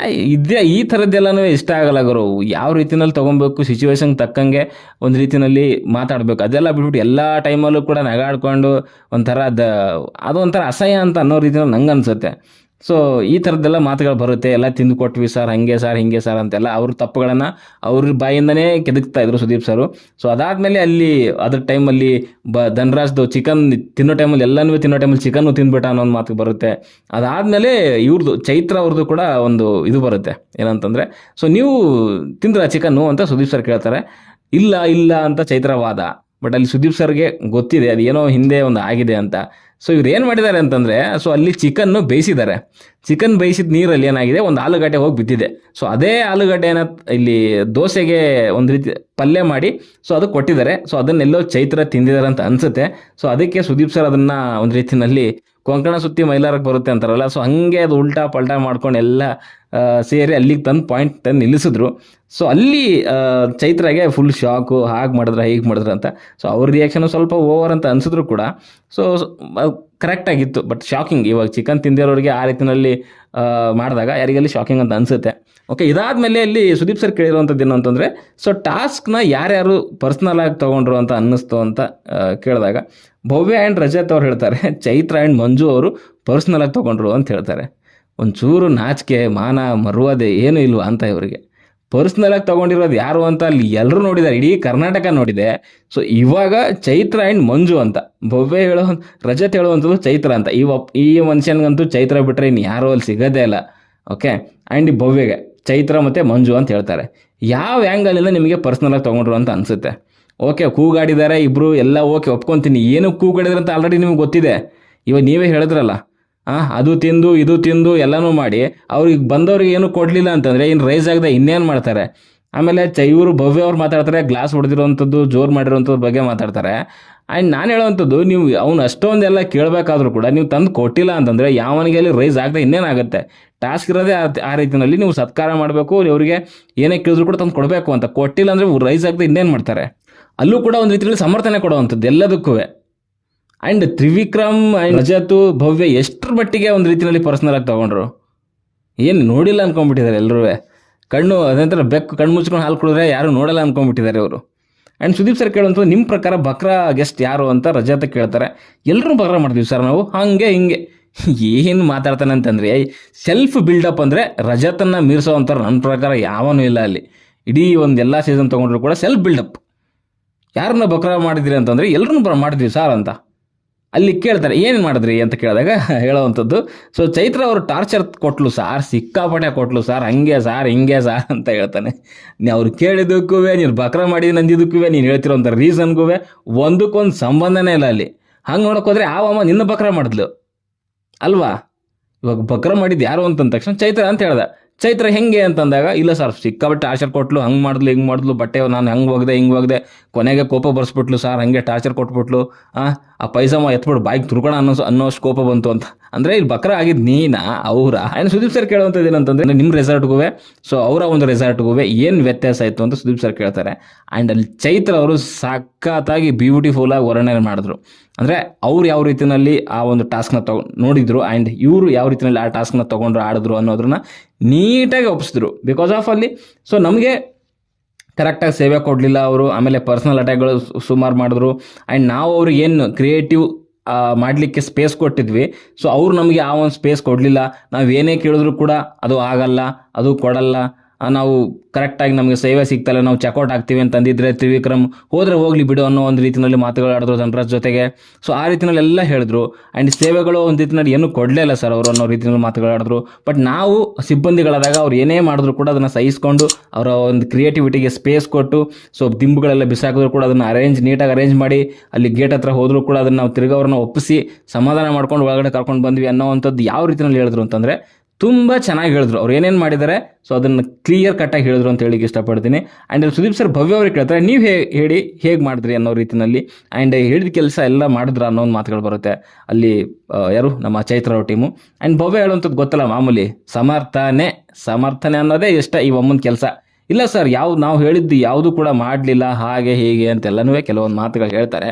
ಈ ಥರದ್ದೆಲ್ಲನೂ ಇಷ್ಟ ಆಗಲ್ಲ ಗುರು. ಯಾವ ರೀತಿನಲ್ಲಿ ತೊಗೊಬೇಕು, ಸಿಚುವೇಶನ್ಗೆ ತಕ್ಕಂಗೆ ಒಂದು ರೀತಿಯಲ್ಲಿ ಮಾತಾಡಬೇಕು. ಅದೆಲ್ಲ ಬಿಟ್ಬಿಟ್ಟು ಎಲ್ಲ ಟೈಮಲ್ಲೂ ಕೂಡ ನಗಾಡ್ಕೊಂಡು ಅದೊಂಥರ ಅಸಹ್ಯ ಅಂತ ಅನ್ನೋ ರೀತಿಯಲ್ಲಿ ನಂಗೆ ಅನಿಸುತ್ತೆ. ಸೊ ಈ ಥರದ್ದೆಲ್ಲ ಮಾತುಗಳು ಬರುತ್ತೆ. ಎಲ್ಲ ತಿಂದು ಕೊಟ್ವಿ ಸರ್, ಹಾಗೆ ಸರ್ ಹಿಂಗೆ ಸರ್ ಅಂತೆಲ್ಲ ಅವ್ರ ತಪ್ಪುಗಳನ್ನು ಅವ್ರ ಬಾಯಿಂದನೇ ಕೆದಕ್ತಾ ಇದ್ರು ಸುದೀಪ್ ಸರು. ಸೊ ಅದಾದಮೇಲೆ ಅದ್ರ ಟೈಮಲ್ಲಿ ಧನ್ರಾಜ್ದು ಚಿಕನ್ ತಿನ್ನೋ ಟೈಮಲ್ಲಿ ಎಲ್ಲನೂ ತಿನ್ನೋ ಟೈಮಲ್ಲಿ ಚಿಕನ್ನು ತಿಂದ್ಬಿಟ್ಟ ಅನ್ನೋ ಒಂದು ಮಾತು ಬರುತ್ತೆ. ಅದಾದಮೇಲೆ ಇವ್ರದ್ದು ಚೈತ್ರ ಅವ್ರದ್ದು ಕೂಡ ಒಂದು ಇದು ಬರುತ್ತೆ, ಏನಂತಂದರೆ ಸೊ ನೀವು ತಿಂದ್ರ ಚಿಕನ್ನು ಅಂತ ಸುದೀಪ್ ಸರ್ ಕೇಳ್ತಾರೆ. ಇಲ್ಲ ಇಲ್ಲ ಅಂತ ಚೈತ್ರ ವಾದ. ಬಟ್ ಅಲ್ಲಿ ಸುದೀಪ್ ಸರ್ಗೆ ಗೊತ್ತಿದೆ ಅದು ಏನೋ ಹಿಂದೆ ಒಂದು ಆಗಿದೆ ಅಂತ. ಸೊ ಇವ್ರು ಏನು ಮಾಡಿದ್ದಾರೆ ಅಂತಂದರೆ, ಸೊ ಅಲ್ಲಿ ಚಿಕನ್ನು ಬೇಯಿಸಿದ್ದಾರೆ. ಚಿಕನ್ ಬೇಯಿಸಿದ ನೀರಲ್ಲಿ ಏನಾಗಿದೆ, ಒಂದು ಆಲೂಗಡ್ಡೆ ಹೋಗಿ ಬಿದ್ದಿದೆ. ಸೊ ಅದೇ ಆಲೂಗಡ್ಡೆನ ಇಲ್ಲಿ ದೋಸೆಗೆ ಒಂದು ರೀತಿ ಪಲ್ಯ ಮಾಡಿ ಸೊ ಅದು ಕೊಟ್ಟಿದ್ದಾರೆ. ಸೊ ಅದನ್ನೆಲ್ಲೋ ಚೈತ್ರ ತಿಂದಿದ್ದಾರೆ ಅಂತ ಅನಿಸುತ್ತೆ. ಸೊ ಅದಕ್ಕೆ ಸುದೀಪ್ ಸರ್ ಅದನ್ನು ಒಂದು ರೀತಿಯಲ್ಲಿ ಕೊಂಕಣ ಸುತ್ತಿ ಮೈಲಾರಕ್ಕೆ ಬರುತ್ತೆ ಅಂತಾರಲ್ಲ, ಸೊ ಹಾಗೆ ಅದು ಉಲ್ಟಾ ಪಲ್ಟಾ ಮಾಡ್ಕೊಂಡು ಎಲ್ಲ ಸೇರಿ ಅಲ್ಲಿಗೆ ತಂದು ನಿಲ್ಲಿಸಿದ್ರು. ಸೊ ಅಲ್ಲಿ ಚೈತ್ರಾಗೆ ಫುಲ್ ಶಾಕು, ಹಾಗೆ ಮಾಡಿದ್ರೆ ಹೀಗೆ ಮಾಡಿದ್ರೆ ಅಂತ. ಸೊ ಅವ್ರ ರಿಯಾಕ್ಷನು ಸ್ವಲ್ಪ ಓವರ್ ಅಂತ ಅನಿಸಿದ್ರು ಕೂಡ ಸೊ ಕರೆಕ್ಟಾಗಿತ್ತು. ಬಟ್ ಶಾಕಿಂಗ್, ಇವಾಗ ಚಿಕನ್ ತಿಂದಿರೋರಿಗೆ ಆ ರೀತಿಯಲ್ಲಿ ಮಾಡಿದಾಗ ಯಾರಿಗಲ್ಲಿ ಶಾಕಿಂಗ್ ಅಂತ ಅನಿಸುತ್ತೆ. ಓಕೆ, ಇದಾದಮೇಲೆ ಅಲ್ಲಿ ಸುದೀಪ್ ಸರ್ ಕೇಳಿರುವಂಥದ್ದು ಏನು ಅಂತಂದರೆ, ಸೊ ಟಾಸ್ಕ್ನ ಯಾರ್ಯಾರು ಪರ್ಸ್ನಲ್ ಆಗಿ ತೊಗೊಂಡ್ರು ಅಂತ ಅನ್ನಿಸ್ತು ಅಂತ ಕೇಳಿದಾಗ ಭವ್ಯ ಆ್ಯಂಡ್ ರಜತ್ ಅವ್ರು ಹೇಳ್ತಾರೆ, ಚೈತ್ರ ಆ್ಯಂಡ್ ಮಂಜು ಅವರು ಪರ್ಸ್ನಲ್ ಆಗಿ ತೊಗೊಂಡ್ರು ಅಂತ ಹೇಳ್ತಾರೆ. ಒಂಚೂರು ನಾಚಿಕೆ ಮಾನ ಮರ್ಯಾದೆ ಏನೂ ಇಲ್ವಾ ಅಂತ ಇವರಿಗೆ. ಪರ್ಸ್ನಲ್ ಆಗಿ ತೊಗೊಂಡಿರೋದು ಯಾರು ಅಂತ ಅಲ್ಲಿ ಎಲ್ಲರೂ ನೋಡಿದ್ದಾರೆ, ಇಡೀ ಕರ್ನಾಟಕ ನೋಡಿದೆ. ಸೊ ಇವಾಗ ಚೈತ್ರ ಆ್ಯಂಡ್ ಮಂಜು ಅಂತ ಭವ್ಯ ರಜತ್ ಹೇಳುವಂಥದ್ದು ಚೈತ್ರ ಅಂತ. ಈ ಮನುಷ್ಯನಿಗಂತೂ ಚೈತ್ರ ಬಿಟ್ಟರೆ ಇನ್ನು ಯಾರೂ ಅಲ್ಲಿ ಸಿಗೋದೇ ಇಲ್ಲ. ಓಕೆ, ಆ್ಯಂಡ್ ಈ ಭವ್ಯಗೆ ಚೈತ್ರ ಮತ್ತು ಮಂಜು ಅಂತ ಹೇಳ್ತಾರೆ. ಯಾವ ಆ್ಯಂಗಲಿಂದ ನಿಮಗೆ ಪರ್ಸ್ನಲ್ ಆಗಿ ತೊಗೊಂಡ್ರು ಅಂತ ಅನಿಸುತ್ತೆ? ಓಕೆ, ಕೂಗಾಡಿದ್ದಾರೆ ಇಬ್ಬರು, ಎಲ್ಲ ಓಕೆ ಒಪ್ಕೊತೀನಿ. ಏನು ಕೂಗಾಡಿದ್ರೆ ಅಂತ ಆಲ್ರೆಡಿ ನಿಮ್ಗೆ ಗೊತ್ತಿದೆ. ಇವಾಗ ನೀವೇ ಹೇಳಿದ್ರಲ್ಲ, ಅದು ತಿಂದು ಇದು ತಿಂದು ಎಲ್ಲನೂ ಮಾಡಿ ಅವ್ರಿಗೆ ಬಂದವ್ರಿಗೆ ಏನು ಕೊಡಲಿಲ್ಲ ಅಂತಂದರೆ ಇನ್ನು ರೈಸ್ ಆಗದೆ ಇನ್ನೇನು ಮಾಡ್ತಾರೆ? ಆಮೇಲೆ ಇವರು ಭವ್ಯ ಅವ್ರು ಮಾತಾಡ್ತಾರೆ, ಗ್ಲಾಸ್ ಹೊಡೆದಿರೋವಂಥದ್ದು ಜೋರು ಮಾಡಿರೋವಂಥದ್ದು ಬಗ್ಗೆ ಮಾತಾಡ್ತಾರೆ. ಆ್ಯಂಡ್ ನಾನು ಹೇಳೋವಂಥದ್ದು, ನೀವು ಅವ್ನು ಅಷ್ಟೊಂದೆಲ್ಲ ಕೇಳಬೇಕಾದ್ರೂ ಕೂಡ ನೀವು ತಂದು ಕೊಟ್ಟಿಲ್ಲ ಅಂತಂದರೆ ಯಾವನಿಗೆ ಅಲ್ಲಿ ರೈಸ್ ಆಗದೆ ಇನ್ನೇನಾಗುತ್ತೆ? ಟಾಸ್ಕ್ ಇರೋದೇ ಆ ರೀತಿಯಲ್ಲಿ ನೀವು ಸತ್ಕಾರ ಮಾಡಬೇಕು, ಅವರಿಗೆ ಏನೇ ಕೇಳಿದ್ರು ಕೂಡ ತಂದು ಕೊಡಬೇಕು ಅಂತ. ಕೊಟ್ಟಿಲ್ಲ ಅಂದರೆ ರೈಸ್ ಆಗದೆ ಇನ್ನೇನು ಮಾಡ್ತಾರೆ? ಅಲ್ಲೂ ಕೂಡ ಒಂದು ರೀತಿಯಲ್ಲಿ ಸಮರ್ಥನೆ ಕೊಡುವಂಥದ್ದು ಎಲ್ಲದಕ್ಕೂ. ಆ್ಯಂಡ್ ತ್ರಿವಿಕ್ರಮ್ ಆ್ಯಂಡ್ ರಜತ್ ಭವ್ಯ ಎಷ್ಟರ ಮಟ್ಟಿಗೆ ಒಂದು ರೀತಿಯಲ್ಲಿ ಪರ್ಸ್ನಲ್ ಆಗಿ ತೊಗೊಂಡ್ರು, ಏನು ನೋಡಿಲ್ಲ ಅಂದ್ಕೊಂಡ್ಬಿಟ್ಟಿದ್ದಾರೆ ಎಲ್ಲರೂ. ಅದಂತರ ಬೆಕ್ಕು ಕಣ್ಣು ಮುಚ್ಕೊಂಡು ಹಾಲು ಕುಡಿದ್ರೆ ಯಾರು ನೋಡಲ್ಲ ಅಂದ್ಕೊಂಡ್ಬಿಟ್ಟಿದ್ದಾರೆ ಅವರು. ಆ್ಯಂಡ್ ಸುದೀಪ್ ಸರ್ ಕೇಳುವಂಥದ್ದು, ನಿಮ್ಮ ಪ್ರಕಾರ ಬಕ್ರಾ ಗೆಸ್ಟ್ ಯಾರು ಅಂತ ರಜತ್ ಕೇಳ್ತಾರೆ. ಎಲ್ಲರೂ ಬಕ್ರಾ ಮಾಡ್ತೀವಿ ಸರ್ ನಾವು, ಹಾಗೆ ಹಿಂಗೆ ಏನು ಮಾತಾಡ್ತಾನೆ ಅಂತಂದರೆ, ಸೆಲ್ಫ್ ಬಿಲ್ಡಪ್ ಅಂದರೆ ರಜತನ್ನು ಮೀರಿಸೋ ಅಂತಾರೆ ನನ್ನ ಪ್ರಕಾರ ಯಾವನೂ ಇಲ್ಲ ಅಲ್ಲಿ. ಇಡೀ ಒಂದು ಎಲ್ಲ ಸೀಸನ್ ತೊಗೊಂಡ್ರು ಕೂಡ ಸೆಲ್ಫ್ ಬಿಲ್ಡಪ್. ಯಾರನ್ನ ಬಕ್ರಾ ಮಾಡಿದ್ರಿ ಅಂತಂದರೆ ಎಲ್ಲರೂ ಮಾಡಿದ್ವಿ ಸರ್ ಅಂತ. ಅಲ್ಲಿ ಕೇಳ್ತಾರೆ ಏನು ಮಾಡಿದ್ರಿ ಅಂತ ಕೇಳಿದಾಗ ಹೇಳೋವಂಥದ್ದು, ಸೊ ಚೈತ್ರ ಅವರು ಟಾರ್ಚರ್ ಕೊಟ್ಲು ಸಾರ್, ಸಿಕ್ಕಾಪಟ್ಟೆ ಕೊಟ್ಲು ಸಾರ್, ಹಂಗೆ ಸಾರ್ ಹಿಂಗೆ ಸಾರ್ ಅಂತ ಹೇಳ್ತಾನೆ. ಅವ್ರು ಕೇಳಿದ್ದಕ್ಕೂ ನೀನು ಬಕ್ರಾ ಮಾಡಿದ್ದೀನಿ ಅಂದಿದ್ದಕ್ಕೂ ನೀನು ಹೇಳ್ತಿರೋಂಥ ರೀಸನ್ಗೂ ಒಂದಕ್ಕೊಂದು ಸಂಬಂಧನೇ ಇಲ್ಲ ಅಲ್ಲಿ. ಹಂಗೆ ನೋಡೋಕೋದ್ರೆ ಆವಮ್ಮ ನಿನ್ನ ಬಕ್ರಾ ಮಾಡಿದ್ಲು ಅಲ್ವಾ? ಇವಾಗ ಬಕ್ರಾ ಮಾಡಿದ್ದು ಯಾರು ಅಂತಂದ ತಕ್ಷಣ ಚೈತ್ರ ಅಂತ ಹೇಳ್ದೆ. ಚೈತ್ರ ಹೆಂಗೆ ಅಂತಂದಾಗ, ಇಲ್ಲ ಸರ್ ಸಿಕ್ಕಾಪಟ್ಟೆ ಟಾರ್ಚರ್ ಕೊಟ್ಲು, ಹಂಗೆ ಮಾಡಿದ್ಲು ಹಿಂಗೆ ಮಾಡಿದ್ಲು, ಬಟ್ಟೆ ನಾನು ಹಂಗೆ ಹೋಗಿದೆ ಹಿಂಗೆ ಹೋಗಿದೆ, ಕೊನೆಗೆ ಕೋಪ ಬರ್ಸ್ಬಿಟ್ಲು ಸರ್, ಹಂಗೆ ಟಾರ್ಚರ್ ಕೊಟ್ಬಿಟ್ಲು, ಆ ಪೈಸಮ್ಮ ಎತ್ಬಿಟ್ಟು ಬಾಯಿಗೆ ತುರ್ಕೋಣ ಅನ್ನೋಷ್ಟು ಕೋಪ ಬಂತು ಅಂತ. ಅಂದರೆ ಇಲ್ಲಿ ಬಕ್ರಾ ಆಗಿದ್ದು ನೀನಾ ಅವರ? ಆ್ಯಂಡ್ ಸುದೀಪ್ ಸರ್ ಕೇಳುವಂಥದ್ದು ಏನಂತಂದರೆ, ನಿಮ್ಮ ರೆಸಾರ್ಟ್ಗೂ ಸೊ ಅವರ ಒಂದು ರೆಸಾರ್ಟ್ಗೂ ಏನು ವ್ಯತ್ಯಾಸ ಆಯಿತು ಅಂತ ಸುದೀಪ್ ಸರ್ ಕೇಳ್ತಾರೆ. ಆ್ಯಂಡ್ ಅಲ್ಲಿ ಚೈತ್ರ ಅವರು ಸಖತ್ತಾಗಿ ಬ್ಯೂಟಿಫುಲ್ಲಾಗಿ ವರ್ಣನೆ ಮಾಡಿದ್ರು. ಅಂದರೆ ಅವ್ರು ಯಾವ ರೀತಿಯಲ್ಲಿ ಆ ಒಂದು ಟಾಸ್ಕ್ನ ನೋಡಿದ್ರು, ಆ್ಯಂಡ್ ಇವರು ಯಾವ ರೀತಿಯಲ್ಲಿ ಆ ಟಾಸ್ಕ್ನ ತೊಗೊಂಡ್ರು ಆಡಿದ್ರು ಅನ್ನೋದನ್ನ ನೀಟಾಗಿ ಒಪ್ಪಿಸಿದ್ರು. ಬಿಕಾಸ್ ಆಫ್ ಅಲ್ಲಿ ಸೊ ನಮಗೆ ಕರೆಕ್ಟಾಗಿ ಸೇವೆ ಕೊಡಲಿಲ್ಲ ಅವರು. ಆಮೇಲೆ ಪರ್ಸ್ನಲ್ ಅಟ್ಯಾಕ್ಗಳು ಸುಮಾರು ಮಾಡಿದ್ರು. ಆ್ಯಂಡ್ ನಾವು ಅವ್ರಿಗೆ ಏನು ಕ್ರಿಯೇಟಿವ್ ಮಾಡಲಿಕ್ಕೆ ಸ್ಪೇಸ್ ಕೊಟ್ಟಿದ್ವಿ, ಸೊ ಅವ್ರು ನಮಗೆ ಆ ಒಂದು ಸ್ಪೇಸ್ ಕೊಡಲಿಲ್ಲ. ನಾವು ಏನೇ ಕೇಳಿದ್ರು ಕೂಡ ಅದು ಆಗಲ್ಲ, ಅದು ಕೊಡಲ್ಲ, ನಾವು ಕರೆಕ್ಟಾಗಿ ನಮಗೆ ಸೇವೆ ಸಿಗ್ತಲ್ಲ, ನಾವು ಚೆಕ್ಔಟ್ ಆಗ್ತೀವಿ ಅಂತಂದಿದ್ರೆ ತ್ರಿವಿಕ್ರಮ್ ಹೋದರೆ ಹೋಗಲಿ ಬಿಡು ಅನ್ನೋ ಒಂದು ರೀತಿಯಲ್ಲಿ ಮಾತುಗಳಾಡಿದ್ರು ಧನ್ರಾಜ್ ಜೊತೆಗೆ. ಸೊ ಆ ರೀತಿಯಲ್ಲಿ ಎಲ್ಲ ಹೇಳಿದ್ರು. ಆ್ಯಂಡ್ ಸೇವೆಗಳು ಒಂದು ರೀತಿಯಲ್ಲಿ ಏನೂ ಕೊಡಲೇ ಇಲ್ಲ ಸರ್ ಅವರು ಅನ್ನೋ ರೀತಿಯಲ್ಲಿ ಮಾತುಗಳಾಡಿದ್ರು. ಬಟ್ ನಾವು ಸಿಬ್ಬಂದಿಗಳಾದಾಗ ಅವ್ರು ಏನೇ ಮಾಡಿದ್ರು ಕೂಡ ಅದನ್ನು ಸಹಿಸ್ಕೊಂಡು ಅವರ ಒಂದು ಕ್ರಿಯೇಟಿವಿಟಿಗೆ ಸ್ಪೇಸ್ ಕೊಟ್ಟು, ಸೊ ದಿಂಬುಗಳೆಲ್ಲ ಬಿಸಾಕಿದ್ರು ಕೂಡ ಅದನ್ನು ನೀಟಾಗಿ ಅರೇಂಜ್ ಮಾಡಿ ಅಲ್ಲಿ ಗೇಟ್ ಹತ್ರ ಹೋದರೂ ಕೂಡ ಅದನ್ನು ನಾವು ತಿರ್ಗವ್ರನ್ನ ಒಪ್ಪಿಸಿ ಸಮಾಧಾನ ಮಾಡ್ಕೊಂಡು ಒಳಗಡೆ ಕರ್ಕೊಂಡು ಬಂದ್ವಿ ಅನ್ನೋವಂಥದ್ದು ಯಾವ ರೀತಿಯಲ್ಲಿ ಹೇಳಿದ್ರು ಅಂತಂದರೆ, ತುಂಬ ಚೆನ್ನಾಗಿ ಹೇಳಿದ್ರು, ಅವ್ರು ಏನೇನು ಮಾಡಿದ್ದಾರೆ ಸೊ ಅದನ್ನು ಕ್ಲಿಯರ್ ಕಟ್ಟಾಗಿ ಹೇಳಿದ್ರು ಅಂತ ಹೇಳಿಕ್ಕೆ ಇಷ್ಟಪಡ್ತೀನಿ. ಆ್ಯಂಡ್ ಸುದೀಪ್ ಸರ್ ಭವ್ಯ ಅವ್ರಿಗೆ ಕೇಳ್ತಾರೆ, ನೀವು ಹೇಳಿ ಹೇಗೆ ಮಾಡಿದ್ರಿ ಅನ್ನೋ ರೀತಿಯಲ್ಲಿ, ಆ್ಯಂಡ್ ಹೇಳಿದ ಕೆಲಸ ಎಲ್ಲ ಮಾಡಿದ್ರ ಅನ್ನೋ ಒಂದು ಮಾತುಗಳು ಬರುತ್ತೆ ಅಲ್ಲಿ. ಯಾರು ನಮ್ಮ ಚೈತ್ರ ಅವ್ರ ಟೀಮು. ಆ್ಯಂಡ್ ಭವ್ಯ ಹೇಳುವಂಥದ್ದು ಗೊತ್ತಲ್ಲ ಮಾಮೂಲಿ, ಸಮರ್ಥನೆ ಅನ್ನೋದೇ ಇಷ್ಟ ಈ ಒಮ್ಮನ ಕೆಲಸ. ಇಲ್ಲ ಸರ್, ನಾವು ಹೇಳಿದ್ದು ಯಾವುದು ಕೂಡ ಮಾಡಲಿಲ್ಲ ಹಾಗೆ ಹೀಗೆ ಅಂತೆಲ್ಲನೂ ಕೆಲವೊಂದು ಮಾತುಗಳು ಹೇಳ್ತಾರೆ.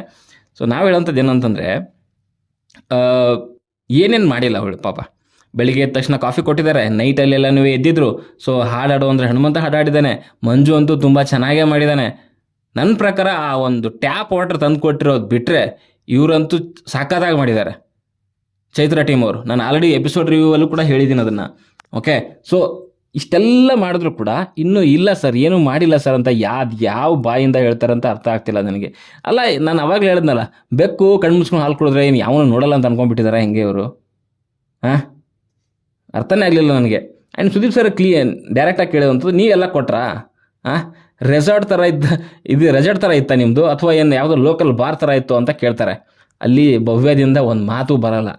ಸೊ ನಾವು ಹೇಳೋಂಥದ್ದು ಏನಂತಂದರೆ, ಏನೇನು ಮಾಡಿಲ್ಲ ಅವಳು ಪಾಪ. ಬೆಳಿಗ್ಗೆ ಎದ್ದ ತಕ್ಷಣ ಕಾಫಿ ಕೊಟ್ಟಿದ್ದಾರೆ, ನೈಟಲ್ಲೆಲ್ಲನೂ ಎದ್ದಿದ್ರು. ಸೊ ಹಾಡಾಡೋ ಅಂದರೆ ಹನುಮಂತ ಹಾಡಾಡಿದ್ದಾನೆ, ಮಂಜು ಅಂತೂ ತುಂಬ ಚೆನ್ನಾಗೇ ಮಾಡಿದ್ದಾನೆ. ನನ್ನ ಪ್ರಕಾರ ಆ ಒಂದು ಟ್ಯಾಪ್ ವಾಟರ್ ತಂದು ಕೊಟ್ಟಿರೋದು ಬಿಟ್ಟರೆ ಇವರಂತೂ ಸಖತ್ತಾಗಿ ಮಾಡಿದ್ದಾರೆ ಚೈತ್ರ ಟೀಮ್ ಅವರು. ನಾನು ಆಲ್ರೆಡಿ ಎಪಿಸೋಡ್ ರಿವ್ಯೂವಲ್ಲೂ ಕೂಡ ಹೇಳಿದ್ದೀನಿ ಅದನ್ನು. ಓಕೆ, ಸೊ ಇಷ್ಟೆಲ್ಲ ಮಾಡಿದ್ರು ಕೂಡ ಇನ್ನೂ ಇಲ್ಲ ಸರ್, ಏನೂ ಮಾಡಿಲ್ಲ ಸರ್ ಅಂತ ಯಾವ ಬಾಯಿಂದ ಹೇಳ್ತಾರೆ ಅಂತ ಅರ್ಥ ಆಗ್ತಿಲ್ಲ ನನಗೆ. ಅಲ್ಲ, ನಾನು ಅವಾಗಲೇ ಹೇಳಿದ್ನಲ್ಲ, ಬೆಕ್ಕು ಕಣ್ಣು ಮುಚ್ಕೊಂಡು ಹಾಲು ಕುಡಿದ್ರೆ ಏನು ಯಾವನು ನೋಡಲ್ಲ ಅಂತ ಅನ್ಕೊಂಡ್ಬಿಟ್ಟಿದ್ದಾರೆ ಹೆಂಗೆ ಇವರು? ಅರ್ಥನೇ ಆಗಲಿಲ್ಲ ನನಗೆ. ಆ್ಯಂಡ್ ಸುದೀಪ್ ಸರ್ ಡೈರೆಕ್ಟಾಗಿ ಕೇಳಿದಂಥದ್ದು, ನೀವೆಲ್ಲ ಕೊಟ್ರಾ? ರೆಸಾರ್ಟ್ ಥರ ರೆಸಾರ್ಟ್ ಥರ ಇತ್ತಾ ನಿಮ್ಮದು, ಅಥವಾ ಏನು ಯಾವುದೋ ಲೋಕಲ್ ಬಾರ್ ಥರ ಇತ್ತು ಅಂತ ಕೇಳ್ತಾರೆ. ಅಲ್ಲಿ ಭವ್ಯದಿಂದ ಒಂದು ಮಾತು ಬರಲ್ಲ.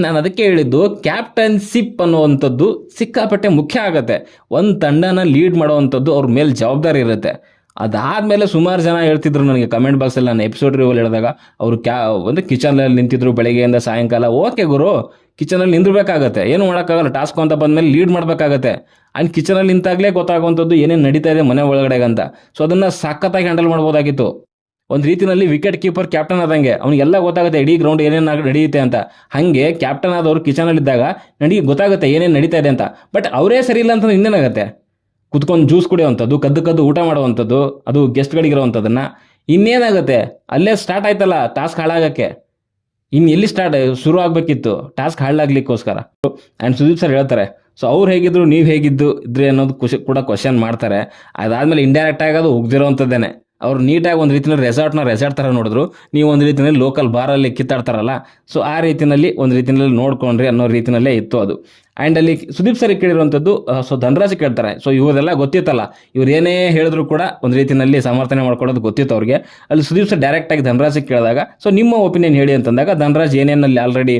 ನಾನು ಅದಕ್ಕೆ ಹೇಳಿದ್ದು, ಕ್ಯಾಪ್ಟನ್ಶಿಪ್ ಅನ್ನುವಂಥದ್ದು ಸಿಕ್ಕಾಪಟ್ಟೆ ಮುಖ್ಯ ಆಗುತ್ತೆ. ಒಂದು ತಂಡನ ಲೀಡ್ ಮಾಡೋವಂಥದ್ದು ಅವ್ರ ಮೇಲೆ ಜವಾಬ್ದಾರಿ ಇರುತ್ತೆ. ಅದಾದಮೇಲೆ ಸುಮಾರು ಜನ ಹೇಳ್ತಿದ್ರು ನನಗೆ ಕಮೆಂಟ್ ಬಾಕ್ಸಲ್ಲಿ, ನಾನು ಎಪಿಸೋಡ್ ರಿವ್ಯೂವಲ್ಲಿ ಹೇಳಿದಾಗ, ಅವರು ಒಂದು ಕಿಚನಲ್ಲಿ ನಿಂತಿದ್ರು ಬೆಳಗ್ಗೆಯಿಂದ ಸಾಯಂಕಾಲ. ಓಕೆ ಗುರು, ಕಿಚನಲ್ಲಿ ನಿಂದಿರಬೇಕಾಗತ್ತೆ, ಏನು ಮಾಡೋಕ್ಕಾಗಲ್ಲ. ಟಾಸ್ಕ್ ಅಂತ ಬಂದಮೇಲೆ ಲೀಡ್ ಮಾಡಬೇಕಾಗತ್ತೆ. ಆ್ಯಂಡ್ ಕಿಚನಲ್ಲಿ ನಿಂತಾಗಲೇ ಗೊತ್ತಾಗುವಂಥದ್ದು ಏನೇನು ನಡೀತಾ ಇದೆ ಮನೆ ಒಳಗಡೆಗೆ ಅಂತ. ಸೊ ಅದನ್ನು ಸಖತ್ತಾಗಿ ಹ್ಯಾಂಡಲ್ ಮಾಡ್ಬೋದಾಗಿತ್ತು. ಒಂದು ರೀತಿಯಲ್ಲಿ ವಿಕೆಟ್ ಕೀಪರ್ ಕ್ಯಾಪ್ಟನ್ ಆದಂಗೆ ಅವ್ನಿಗೆಲ್ಲ ಗೊತ್ತಾಗುತ್ತೆ ಇಡೀ ಗ್ರೌಂಡ್ ಏನೇನು ನಡೆಯುತ್ತೆ ಅಂತ. ಹಾಗೆ ಕ್ಯಾಪ್ಟನ್ ಆದವರು ಕಿಚನಲ್ಲಿದ್ದಾಗ ಗೊತ್ತಾಗುತ್ತೆ ಏನೇನು ನಡೀತಾ ಇದೆ ಅಂತ. ಬಟ್ ಅವರೇ ಸರಿ ಇಲ್ಲ ಅಂತ ಇನ್ನೇನಾಗುತ್ತೆ? ಕುತ್ಕೊಂಡು ಜ್ಯೂಸ್ ಕುಡಿಯೋವಂಥದ್ದು, ಕದ್ದು ಊಟ ಮಾಡುವಂಥದ್ದು, ಅದು ಗೆಸ್ಟ್ಗಳಿಗಿರೋವಂಥದ್ದನ್ನು. ಇನ್ನೇನಾಗುತ್ತೆ? ಅಲ್ಲೇ ಸ್ಟಾರ್ಟ್ ಆಯ್ತಲ್ಲ ಟಾಸ್ಕ್ ಹಾಳಾಗಕ್ಕೆ. ಇನ್ನು ಎಲ್ಲಿ ಶುರು ಆಗಬೇಕಿತ್ತು ಟಾಸ್ಕ್ ಹಾಳಾಗ್ಲಿಕ್ಕೋಸ್ಕರ. ಆ್ಯಂಡ್ ಸುದೀಪ್ ಸರ್ ಹೇಳ್ತಾರೆ, ಸೊ ಅವ್ರು ಹೇಗಿದ್ರು ನೀವು ಹೇಗಿದ್ರಿ ಅನ್ನೋದು ಕೂಡ ಕ್ವಶನ್ ಮಾಡ್ತಾರೆ. ಅದಾದಮೇಲೆ ಇಂಡೈರೆಕ್ಟ್ ಆಗಿ ಅದು ಉಗ್ದಿರೋವಂಥದ್ದೇನೆ. ಅವ್ರು ನೀಟಾಗಿ ಒಂದು ರೀತಿಯಲ್ಲಿ ರೆಸಾರ್ಟ್ ಥರ ನೋಡಿದ್ರು, ನೀವು ಒಂದು ರೀತಿಯಲ್ಲಿ ಲೋಕಲ್ ಬಾರಲ್ಲಿ ಕಿತ್ತಾಡ್ತಾರಲ್ಲ, ಸೊ ಆ ರೀತಿಯಲ್ಲಿ ಒಂದು ರೀತಿಯಲ್ಲಿ ನೋಡ್ಕೊಂಡ್ರಿ ಅನ್ನೋ ರೀತಿಯಲ್ಲೇ ಇತ್ತು ಅದು. ಆ್ಯಂಡ್ ಅಲ್ಲಿ ಸುದೀಪ್ ಸರ್ ಕೇಳಿರುವಂಥದ್ದು, ಸೊ ಧನರಾಜ್ ಕೇಳ್ತಾರೆ. ಸೊ ಇವರೆಲ್ಲ ಗೊತ್ತಿತ್ತಲ್ಲ, ಇವ್ರು ಏನೇ ಹೇಳಿದ್ರು ಕೂಡ ಒಂದು ರೀತಿಯಲ್ಲಿ ಸಮರ್ಥನೆ ಮಾಡ್ಕೊಳ್ಳೋದು ಗೊತ್ತಿತ್ತು ಅವ್ರಿಗೆ. ಅಲ್ಲಿ ಸುದೀಪ್ ಸರ್ ಡೈರೆಕ್ಟಾಗಿ ಧನರಾಜಿಗೆ ಕೇಳಿದಾಗ, ಸೊ ನಿಮ್ಮ ಒಪಿನಿಯನ್ ಹೇಳಿ ಅಂತಂದಾಗ, ಧನರಾಜ್ ಏನೇನಲ್ಲಿ ಆಲ್ರೆಡಿ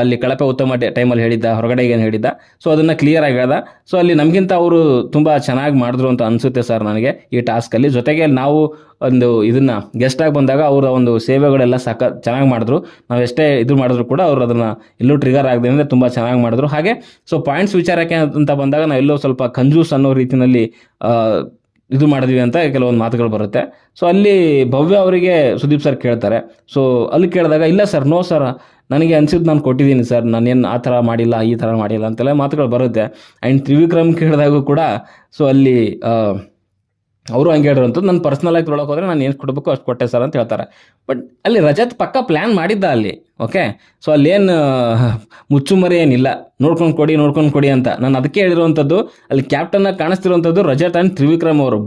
ಅಲ್ಲಿ ಕಳಪೆ ಉತ್ತಮ ಟೈಮಲ್ಲಿ ಹೇಳಿದ್ದ, ಹೊರಗಡೆ ಏನು ಹೇಳಿದ್ದ, ಸೊ ಅದನ್ನು ಕ್ಲಿಯರಾಗಿ ಹೇಳ್ದ. ಸೊ ಅಲ್ಲಿ ನಮಗಿಂತ ಅವರು ತುಂಬ ಚೆನ್ನಾಗಿ ಮಾಡಿದ್ರು ಅಂತ ಅನಿಸುತ್ತೆ ಸರ್ ನನಗೆ ಈ ಟಾಸ್ಕಲ್ಲಿ. ಜೊತೆಗೆ ನಾವು ಒಂದು ಇದನ್ನು ಗೆಸ್ಟಾಗಿ ಬಂದಾಗ ಅವರ ಒಂದು ಸೇವೆಗಳೆಲ್ಲ ಚೆನ್ನಾಗಿ ಮಾಡಿದ್ರು. ನಾವು ಎಷ್ಟೇ ಇದು ಮಾಡಿದ್ರು ಕೂಡ ಅವರು ಅದನ್ನು ಎಲ್ಲೂ ಟ್ರಿಗರ್ ಆಗದೆ ಅಂದರೆ ತುಂಬ ಚೆನ್ನಾಗಿ ಮಾಡಿದ್ರು. ಹಾಗೆ ಸೊ ಪಾಯಿಂಟ್ಸ್ ವಿಚಾರಕ್ಕೆ ಅಂತ ಬಂದಾಗ ನಾವು ಎಲ್ಲೋ ಸ್ವಲ್ಪ ಕಂಜೂಸ್ ಅನ್ನೋ ರೀತಿಯಲ್ಲಿ ಇದು ಮಾಡಿದ್ವಿ ಅಂತ ಕೆಲವೊಂದು ಮಾತುಗಳು ಬರುತ್ತೆ. ಸೊ ಅಲ್ಲಿ ಭವ್ಯ ಅವರಿಗೆ ಸುದೀಪ್ ಸರ್ ಕೇಳ್ತಾರೆ. ಸೊ ಅಲ್ಲಿ ಕೇಳಿದಾಗ, ಇಲ್ಲ ಸರ್, ನೋ ಸರ್, ನನಗೆ ಅನಿಸಿದ್ದು ನಾನು ಕೊಟ್ಟಿದ್ದೀನಿ ಸರ್, ನಾನೇನು ಆ ಥರ ಮಾಡಿಲ್ಲ ಈ ಥರ ಮಾಡಿಲ್ಲ ಅಂತೆಲ್ಲ ಮಾತುಗಳು ಬರುತ್ತೆ. ಆ್ಯಂಡ್ ತ್ರಿವಿಕ್ರಮ್ ಕೇಳಿದಾಗೂ ಕೂಡ ಸೊ ಅಲ್ಲಿ ಅವರು ಹಂಗೆ ಹೇಳಿರೋಂಥದ್ದು, ನಾನು ಪರ್ಸ್ನಲಾಗಿ ತೊಗೊಳಕ್ಕೆ ಹೋದರೆ ನಾನು ಏನು ಕೊಡಬೇಕು ಅಷ್ಟು ಕೊಟ್ಟೆ ಸರ್ ಅಂತ ಹೇಳ್ತಾರೆ. ಬಟ್ ಅಲ್ಲಿ ರಜತ್ ಪಕ್ಕ ಪ್ಲ್ಯಾನ್ ಮಾಡಿದ್ದ ಅಲ್ಲಿ. ಓಕೆ, ಸೊ ಅಲ್ಲೇನು ಮುಚ್ಚುಮರಿ ಏನಿಲ್ಲ, ನೋಡ್ಕೊಂಡು ಕೊಡಿ ಅಂತ. ನಾನು ಅದಕ್ಕೆ ಹೇಳಿರುವಂಥದ್ದು, ಅಲ್ಲಿ ಕ್ಯಾಪ್ಟನ್ನಾಗಿ ಕಾಣಿಸ್ತಿರುವಂಥದ್ದು ರಜತ್ ಆ್ಯಂಡ್ ತ್ರಿವಿಕ್ರಮ್ ಅವರು.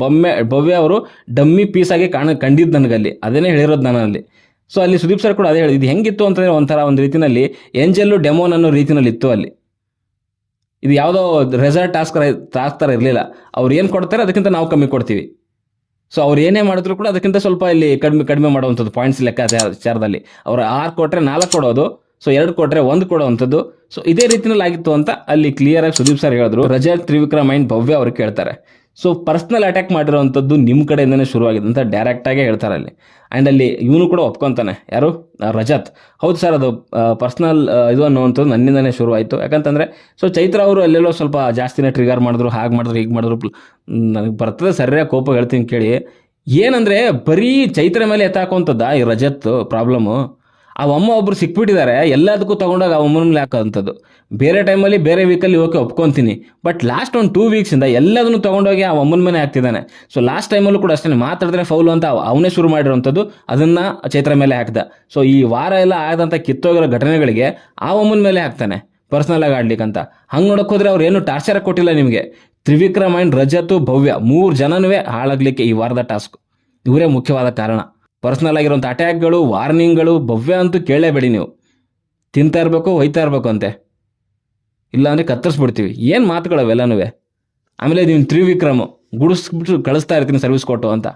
ಭವ್ಯ ಅವರು ಡಮ್ಮಿ ಪೀಸಾಗಿ ಕಂಡಿದ್ದು ನನಗಲ್ಲಿ, ಅದನ್ನೇ ಹೇಳಿರೋದು ನಾನು ಅಲ್ಲಿ. ಸೊ ಅಲ್ಲಿ ಸುದೀಪ್ ಸರ್ ಕೂಡ ಅದೇ ಹೇಳಿದ್ದು. ಇದು ಹೆಂಗಿತ್ತು ಅಂತಂದರೆ ಒಂಥರ ಒಂದು ರೀತಿಯಲ್ಲಿ ಏಂಜಲ್ಲು ಡೆಮೋನ್ ಅನ್ನೋ ರೀತಿಯಲ್ಲಿ ಇತ್ತು ಅಲ್ಲಿ. ಇದು ಯಾವುದೋ ರೆಸಾರ್ಟ್ ಟಾಸ್ಕ್ ಥರ ಇರಲಿಲ್ಲ. ಅವ್ರು ಏನು ಕೊಡ್ತಾರೆ ಅದಕ್ಕಿಂತ ನಾವು ಕಮ್ಮಿ ಕೊಡ್ತೀವಿ. ಸೊ ಅವ್ರು ಏನೇ ಮಾಡಿದ್ರು ಕೂಡ ಅದಕ್ಕಿಂತ ಸ್ವಲ್ಪ ಇಲ್ಲಿ ಕಡಿಮೆ ಮಾಡುವಂಥದ್ದು ಪಾಯಿಂಟ್ಸ್ ಲೆಕ್ಕಾಚಾರದಲ್ಲಿ. ಅವ್ರು 6 ಕೊಟ್ಟರೆ 4 ಕೊಡೋದು, ಸೊ 2 ಕೊಟ್ಟರೆ 1 ಕೊಡುವಂಥದ್ದು. ಸೊ ಇದೇ ರೀತಿಯಲ್ಲಿ ಆಗಿತ್ತು ಅಂತ ಅಲ್ಲಿ ಕ್ಲಿಯರಾಗಿ ಸುದೀಪ್ ಸರ್ ಹೇಳಿದ್ರು. ರಜತ್, ತ್ರಿವಿಕ್ರಮ್ ಆ್ಯಂಡ್ ಭವ್ಯ ಅವ್ರಿಗೆ ಕೇಳ್ತಾರೆ. ಸೊ ಪರ್ಸ್ನಲ್ ಅಟ್ಯಾಕ್ ಮಾಡಿರೋವಂಥದ್ದು ನಿಮ್ಮ ಕಡೆಯಿಂದನೇ ಶುರುವಾಗಿದೆ ಅಂತ ಡೈರೆಕ್ಟಾಗೇ ಹೇಳ್ತಾರೆ ಅಲ್ಲಿ. ಆ್ಯಂಡ್ ಅಲ್ಲಿ ಇವನು ಕೂಡ ಒಪ್ಕೊತಾನೆ, ಯಾರು ರಜತ್, ಹೌದು ಸರ್ ಅದು ಪರ್ಸ್ನಲ್ ಇದು ಅನ್ನುವಂಥದ್ದು ನನ್ನಿಂದನೇ ಶುರುವಾಯಿತು. ಯಾಕಂತಂದರೆ ಸೊ ಚೈತ್ರ ಅವರು ಅಲ್ಲೆಲ್ಲೋ ಸ್ವಲ್ಪ ಜಾಸ್ತಿನೇ ಟ್ರಿಗರ್ ಮಾಡಿದ್ರು, ಹಾಗೆ ಮಾಡಿದ್ರು ಹೀಗೆ ಮಾಡಿದ್ರು. ನನಗೆ ಬರ್ತದೆ ಸರಿಯಾಗಿ ಕೋಪ ಹೇಳ್ತೀನಿ ಕೇಳಿ. ಏನಂದರೆ ಬರೀ ಚೈತ್ರ ಮೇಲೆ ಎತ್ತಾಕುವಂಥದ್ದು ಈ ರಜತ್ ಪ್ರಾಬ್ಲಮ್ಮು. ಆ ಅಮ್ಮ ಒಬ್ಬರು ಸಿಕ್ಬಿಟ್ಟಿದ್ದಾರೆ, ಎಲ್ಲದಕ್ಕೂ ತೊಗೊಂಡಾಗ ಆ ಅಮ್ಮನ ಮೇಲೆ ಹಾಕೋವಂಥದ್ದು. ಬೇರೆ ಟೈಮಲ್ಲಿ ಬೇರೆ ವೀಕಲ್ಲಿ ಓಕೆ ಒಪ್ಕೊತೀನಿ, ಬಟ್ ಲಾಸ್ಟ್ ಒಂದು 2 ವೀಕ್ಸಿಂದ ಎಲ್ಲದನ್ನು ತೊಗೊಂಡೋಗಿ ಆ ಅಮ್ಮನ ಮೇಲೆ ಹಾಕ್ತಿದ್ದಾನೆ. ಸೊ ಲಾಸ್ಟ್ ಟೈಮಲ್ಲೂ ಕೂಡ ಅಷ್ಟೇ, ಮಾತಾಡಿದ್ರೆ ಫೌಲು ಅಂತ ಅವನೇ ಶುರು ಮಾಡಿರೋವಂಥದ್ದು, ಅದನ್ನು ಚೈತ್ರ ಮೇಲೆ ಹಾಕ್ದ. ಸೊ ಈ ವಾರ ಎಲ್ಲ ಆದಂಥ ಕಿತ್ತೋಗಿರೋ ಘಟನೆಗಳಿಗೆ ಆ ಅಮ್ಮನ ಮೇಲೆ ಹಾಕ್ತಾನೆ ಪರ್ಸ್ನಲ್ ಆಗಿ ಆಡ್ಲಿಕ್ಕಂತ. ಹಂಗೆ ನೋಡೋಕೆ ಹೋದರೆ ಅವ್ರು ಏನು ಟಾರ್ಚರ್ ಕೊಟ್ಟಿಲ್ಲ ನಿಮಗೆ. ತ್ರಿವಿಕ್ರಮ್ ಆ್ಯಂಡ್ ರಜತ್, ಭವ್ಯ 3 ಜನನೂ ಹಾಳಾಗಲಿಕ್ಕೆ ಈ ವಾರದ ಟಾಸ್ಕ್ ಇವರೇ ಮುಖ್ಯವಾದ ಕಾರಣ. ಪರ್ಸ್ನಲ್ ಆಗಿರೋಂಥ ಅಟ್ಯಾಕ್ಗಳು, ವಾರ್ನಿಂಗ್ಗಳು, ಭವ್ಯ ಅಂತೂ ಕೇಳಲೇಬೇಡಿ ನೀವು. ತಿಂತಾ ಇರಬೇಕು, ಒಯ್ತಾ ಇರಬೇಕು ಅಂತೆ, ಇಲ್ಲಾಂದರೆ ಕತ್ತರಿಸ್ಬಿಡ್ತೀವಿ. ಏನು ಮಾತುಗಳವೆಲ್ಲನೂ. ಆಮೇಲೆ ನೀವು ತ್ರಿವಿಕ್ರಮ್ ಗುಡಿಸ್ಬಿಟ್ಟು ಕಳಿಸ್ತಾ ಇರ್ತೀನಿ ಸರ್ವಿಸ್ ಕೊಟ್ಟು ಅಂತ.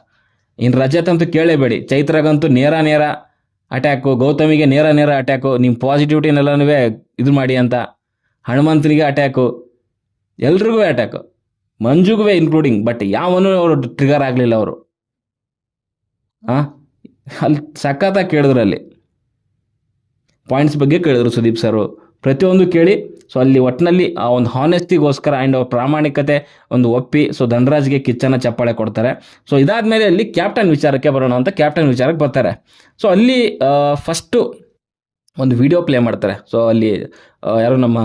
ಇನ್ನು ರಜತ್ ಅಂತೂ ಕೇಳಲೇಬೇಡಿ. ಚೈತ್ರಗಂತೂ ನೇರ ಅಟ್ಯಾಕು, ಗೌತಮಿಗೆ ನೇರ ಅಟ್ಯಾಕು, ನಿಮ್ಮ ಪಾಸಿಟಿವಿಟಿನೆಲ್ಲನೂ ಇದು ಮಾಡಿ ಅಂತ. ಹನುಮಂತನಿಗೆ ಅಟ್ಯಾಕು, ಎಲ್ರಿಗೂ ಅಟ್ಯಾಕ್, ಮಂಜುಗೂ ಇನ್ಕ್ಲೂಡಿಂಗ್. ಬಟ್ ಯಾವನು ಅವರು ಟ್ರಿಗರ್ ಆಗಲಿಲ್ಲ ಅವರು. ಅಲ್ಲಿ ಸಖತ್ತಾಗಿ ಕೇಳಿದ್ರು, ಅಲ್ಲಿ ಪಾಯಿಂಟ್ಸ್ ಬಗ್ಗೆ ಕೇಳಿದ್ರು ಸುದೀಪ್ ಸರ್, ಪ್ರತಿಯೊಂದು ಕೇಳಿ. ಸೊ ಅಲ್ಲಿ ಒಟ್ಟಿನಲ್ಲಿ ಆ ಒಂದು ಹಾನೆಸ್ಟಿಗೋಸ್ಕರ ಆ್ಯಂಡ್ ಅವ್ರ ಪ್ರಾಮಾಣಿಕತೆ ಒಂದು ಒಪ್ಪಿ ಸೊ ಧನರಾಜ್ಗೆ ಕಿಚ್ಚನ ಚಪ್ಪಾಳೆ ಕೊಡ್ತಾರೆ. ಸೊ ಇದಾದಮೇಲೆ ಅಲ್ಲಿ ಕ್ಯಾಪ್ಟನ್ ವಿಚಾರಕ್ಕೆ ಬರೋಣ ಅಂತ ಕ್ಯಾಪ್ಟನ್ ವಿಚಾರಕ್ಕೆ ಬರ್ತಾರೆ. ಸೊ ಅಲ್ಲಿ ಫಸ್ಟು ಒಂದು ವಿಡಿಯೋ ಪ್ಲೇ ಮಾಡ್ತಾರೆ. ಸೊ ಅಲ್ಲಿ ಯಾರು ನಮ್ಮ